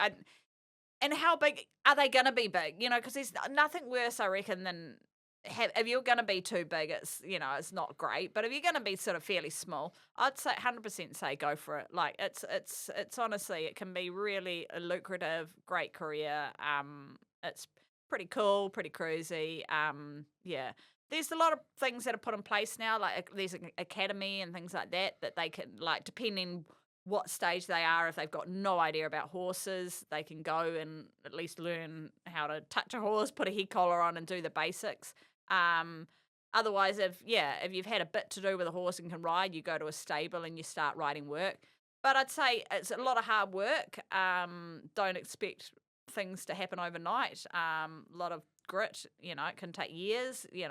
and how big are they going to be big? Because there's nothing worse, I reckon, than if you're going to be too big. It's it's not great. But if you're going to be sort of fairly small, I'd say 100% say go for it. Like it's honestly, it can be really a lucrative, great career. It's pretty cool, pretty cruisy. There's a lot of things that are put in place now, like there's an academy and things like that they can, like, depending what stage they are, if they've got no idea about horses, they can go and at least learn how to touch a horse, put a head collar on and do the basics. Otherwise, if you've had a bit to do with a horse and can ride, you go to a stable and you start riding work. But I'd say it's a lot of hard work. Don't expect things to happen overnight. A lot of grit, it can take years. You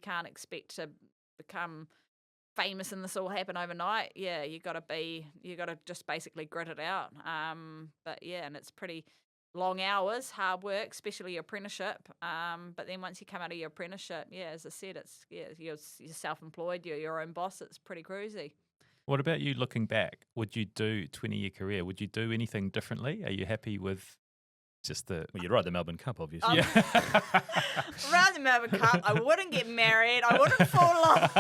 can't expect to become famous and this all happen overnight. Yeah, you got to just basically grit it out. But yeah, and it's pretty long hours, hard work, especially your apprenticeship. But then once you come out of your apprenticeship, as I said, you're self-employed, you're your own boss. It's pretty cruisy. What about you looking back? Would you do 20-year career? Would you do anything differently? Are you happy with just the... Well, you'd ride the Melbourne Cup, obviously. Ride the Melbourne Cup. I wouldn't get married. I wouldn't fall off.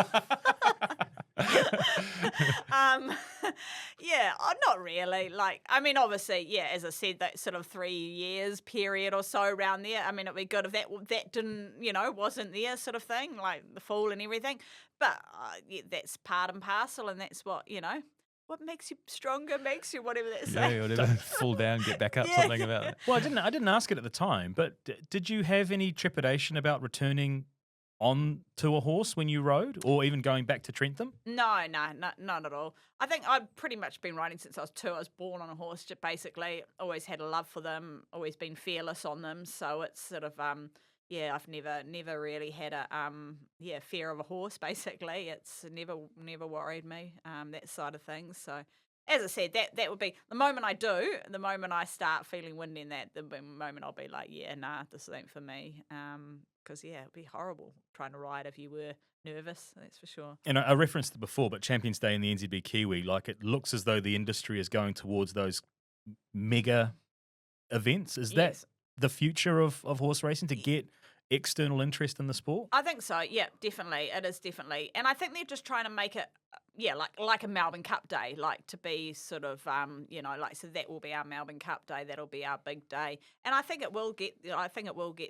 Not really. Like, I mean, obviously, as I said, that sort of 3 years period or so around there. I mean, it'd be good if that didn't, wasn't there, sort of thing, like the fall and everything. But that's part and parcel, and that's what what makes you stronger, makes you whatever that's Yeah, saying. whatever. Fall down, get back up, Yeah. something about that. Well, I didn't ask it at the time, but did you have any trepidation about returning on to a horse when you rode, or even going back to Trentham? No, none at all. I think I've pretty much been riding since I was 2. I was born on a horse, just basically. Always had a love for them, always been fearless on them. So it's sort of, I've never really had a, fear of a horse, basically. It's never worried me, that side of things. So as I said, that would be, the moment I start feeling windy in that, the moment I'll be like, yeah, nah, this ain't for me. Because, it'd be horrible trying to ride if you were nervous, that's for sure. And I referenced it before, but Champions Day in the NZB Kiwi, like it looks as though the industry is going towards those mega events. Is that Yes. the future of horse racing, to get external interest in the sport? I think so. Yeah, definitely. It is definitely. And I think they're just trying to make it, like a Melbourne Cup day, like to be sort of, so that will be our Melbourne Cup day. That'll be our big day. And I think it will get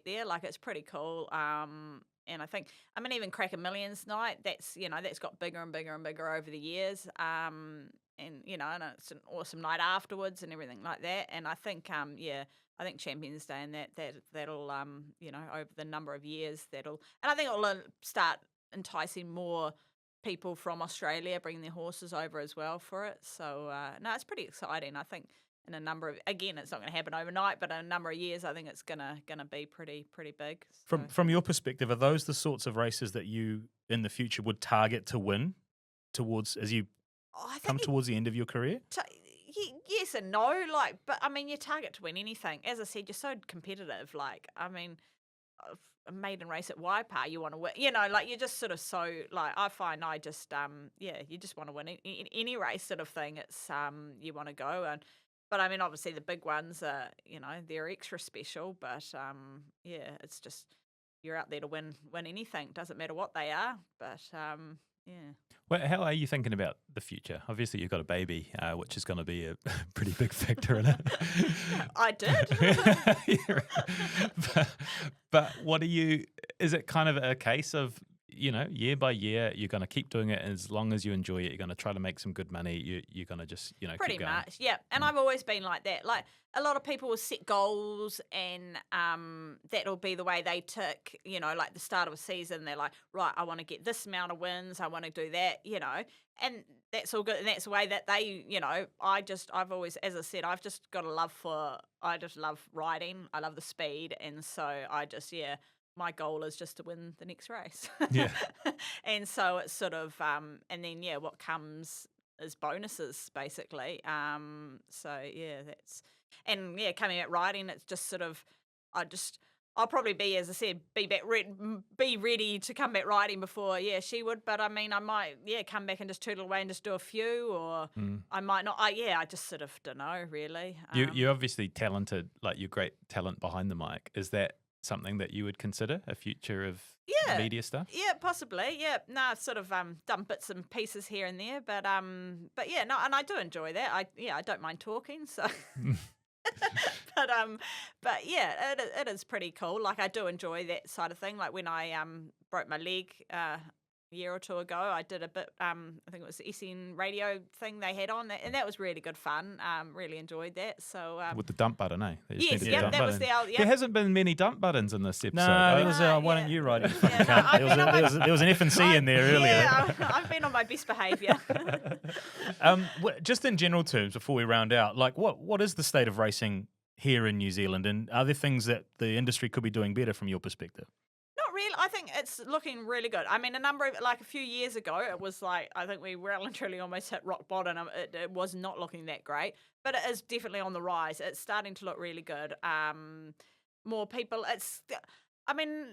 there. Like, it's pretty cool. And I think, even Cracker Millions night, that's got bigger and bigger and bigger over the years. And it's an awesome night afterwards and everything like that. And I think, I think Champions Day and that'll over the number of years and I think it'll start enticing more people from Australia bringing their horses over as well for it. So no, it's pretty exciting. I think in a number of, again, it's not going to happen overnight, but in a number of years, I think it's gonna be pretty big. So. From your perspective, are those the sorts of races that you in the future would target to win towards as you come towards the end of your career? Yes and no, but you target to win anything. As I said, you're so competitive. A maiden race at Waipa, you want to win. You're just sort of so, I find I just, you just want to win any race sort of thing. It's, you want to go. But obviously the big ones are, they're extra special. But, it's just, you're out there to win anything. Doesn't matter what they are. But, yeah. Well, how are you thinking about the future? Obviously, you've got a baby, which is going to be a pretty big factor in it. I did. but what is it kind of a case of, year by year, you're going to keep doing it as long as you enjoy it. You're going to try to make some good money. You're going to just, pretty keep going. much, yeah. And I've always been like that. Like, a lot of people will set goals and that'll be the way they tick, like the start of a season. They're like, right, I want to get this amount of wins. I want to do that, and that's all good. And that's the way that they, I've always, as I said, I've just got a love I just love riding. I love the speed. And so I just, my goal is just to win the next race. Yeah. And so it's sort of, and then, what comes is bonuses, basically. Coming at riding, it's just sort of, I'll probably be, as I said, be ready to come back riding before, she would. But I might, come back and just tootle away and just do a few, or I might not. I just sort of don't know, really. You're obviously talented, like you're great talent behind the mic. Is that something that you would consider a future of media stuff? Yeah, possibly. Yeah, no, I've sort of done bits and pieces here and there, but yeah, no, and I do enjoy that. I don't mind talking, so. but yeah, it is pretty cool. Like, I do enjoy that side of thing. Like, when I broke my leg a year or two ago, I did a bit. I think it was the SN radio thing they had on, and that was really good fun. Really enjoyed that. So with the dump button, eh? Yes, that was the old. There hasn't been many dump buttons in this episode. No, there was why don't you ride it? There was an F and C in there earlier. Yeah, I've been on my best behaviour. Just in general terms, before we round out, like what is the state of racing here in New Zealand, and are there things that the industry could be doing better from your perspective? Not really. I think it's looking really good. A few years ago, it was like, I think we well and truly almost hit rock bottom. It was not looking that great, but it is definitely on the rise. It's starting to look really good. More people.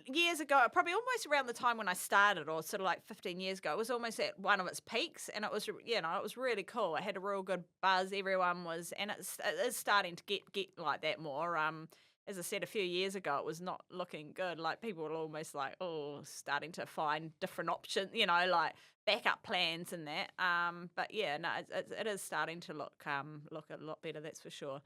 Years ago, probably almost around the time when I started, or sort of like 15 years ago, it was almost at one of its peaks, and it was, it was really cool. It had a real good buzz. Everyone was, and it is starting to get like that more. As I said, a few years ago, it was not looking good. Like, people were almost like, starting to find different options, like backup plans and that. But yeah, no, it is starting to look a lot better. That's for sure.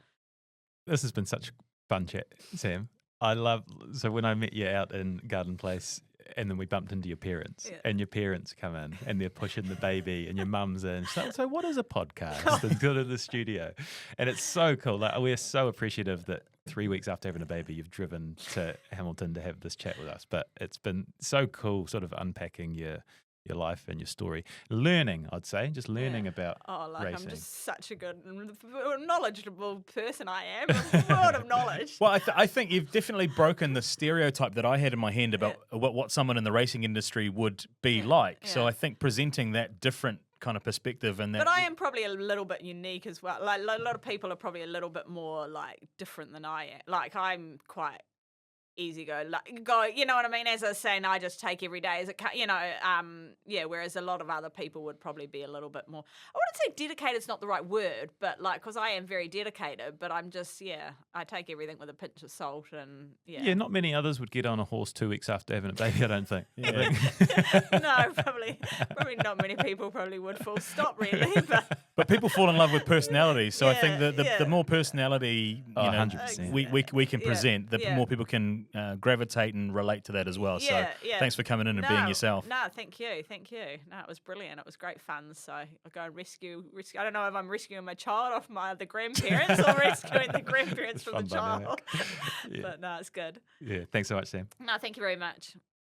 This has been such fun chat, Sam. So when I met you out in Garden Place, and then we bumped into your parents, Yeah. and your parents come in, and they're pushing the baby, and your mum's in. So what is a podcast? And go to the studio, and it's so cool. Like, we're so appreciative that 3 weeks after having a baby, you've driven to Hamilton to have this chat with us. But it's been so cool, sort of unpacking your life and your story, learning. I'd say just learning about I'm racing. just such a good, knowledgeable person. I am a world of knowledge. Well, I think you've definitely broken the stereotype that I had in my head about what someone in the racing industry would be like. So Yeah. I think presenting that different kind of perspective and that. But I am probably a little bit unique as well. Like a lot of people are probably a little bit more like different than I am. Like I'm quite easy go, you know what I mean? As I was saying, I just take every day as it comes, whereas a lot of other people would probably be a little bit more, I wouldn't say dedicated is not the right word, but like, because I am very dedicated, but I'm just, I take everything with a pinch of salt and, Yeah, not many others would get on a horse 2 weeks after having a baby, I don't think. No, probably not many people probably would, full stop really, But people fall in love with personality, so I think Yeah, the more personality 100%. we can present, the yeah. more people can gravitate and relate to that as well. So thanks for coming in and being yourself. No, thank you. No, it was brilliant. It was great fun. So I go and rescue. I don't know if I'm rescuing my child off the grandparents or rescuing the grandparents from the Fun child. dynamic. But no, it's good. Yeah, thanks so much, Sam. No, thank you very much.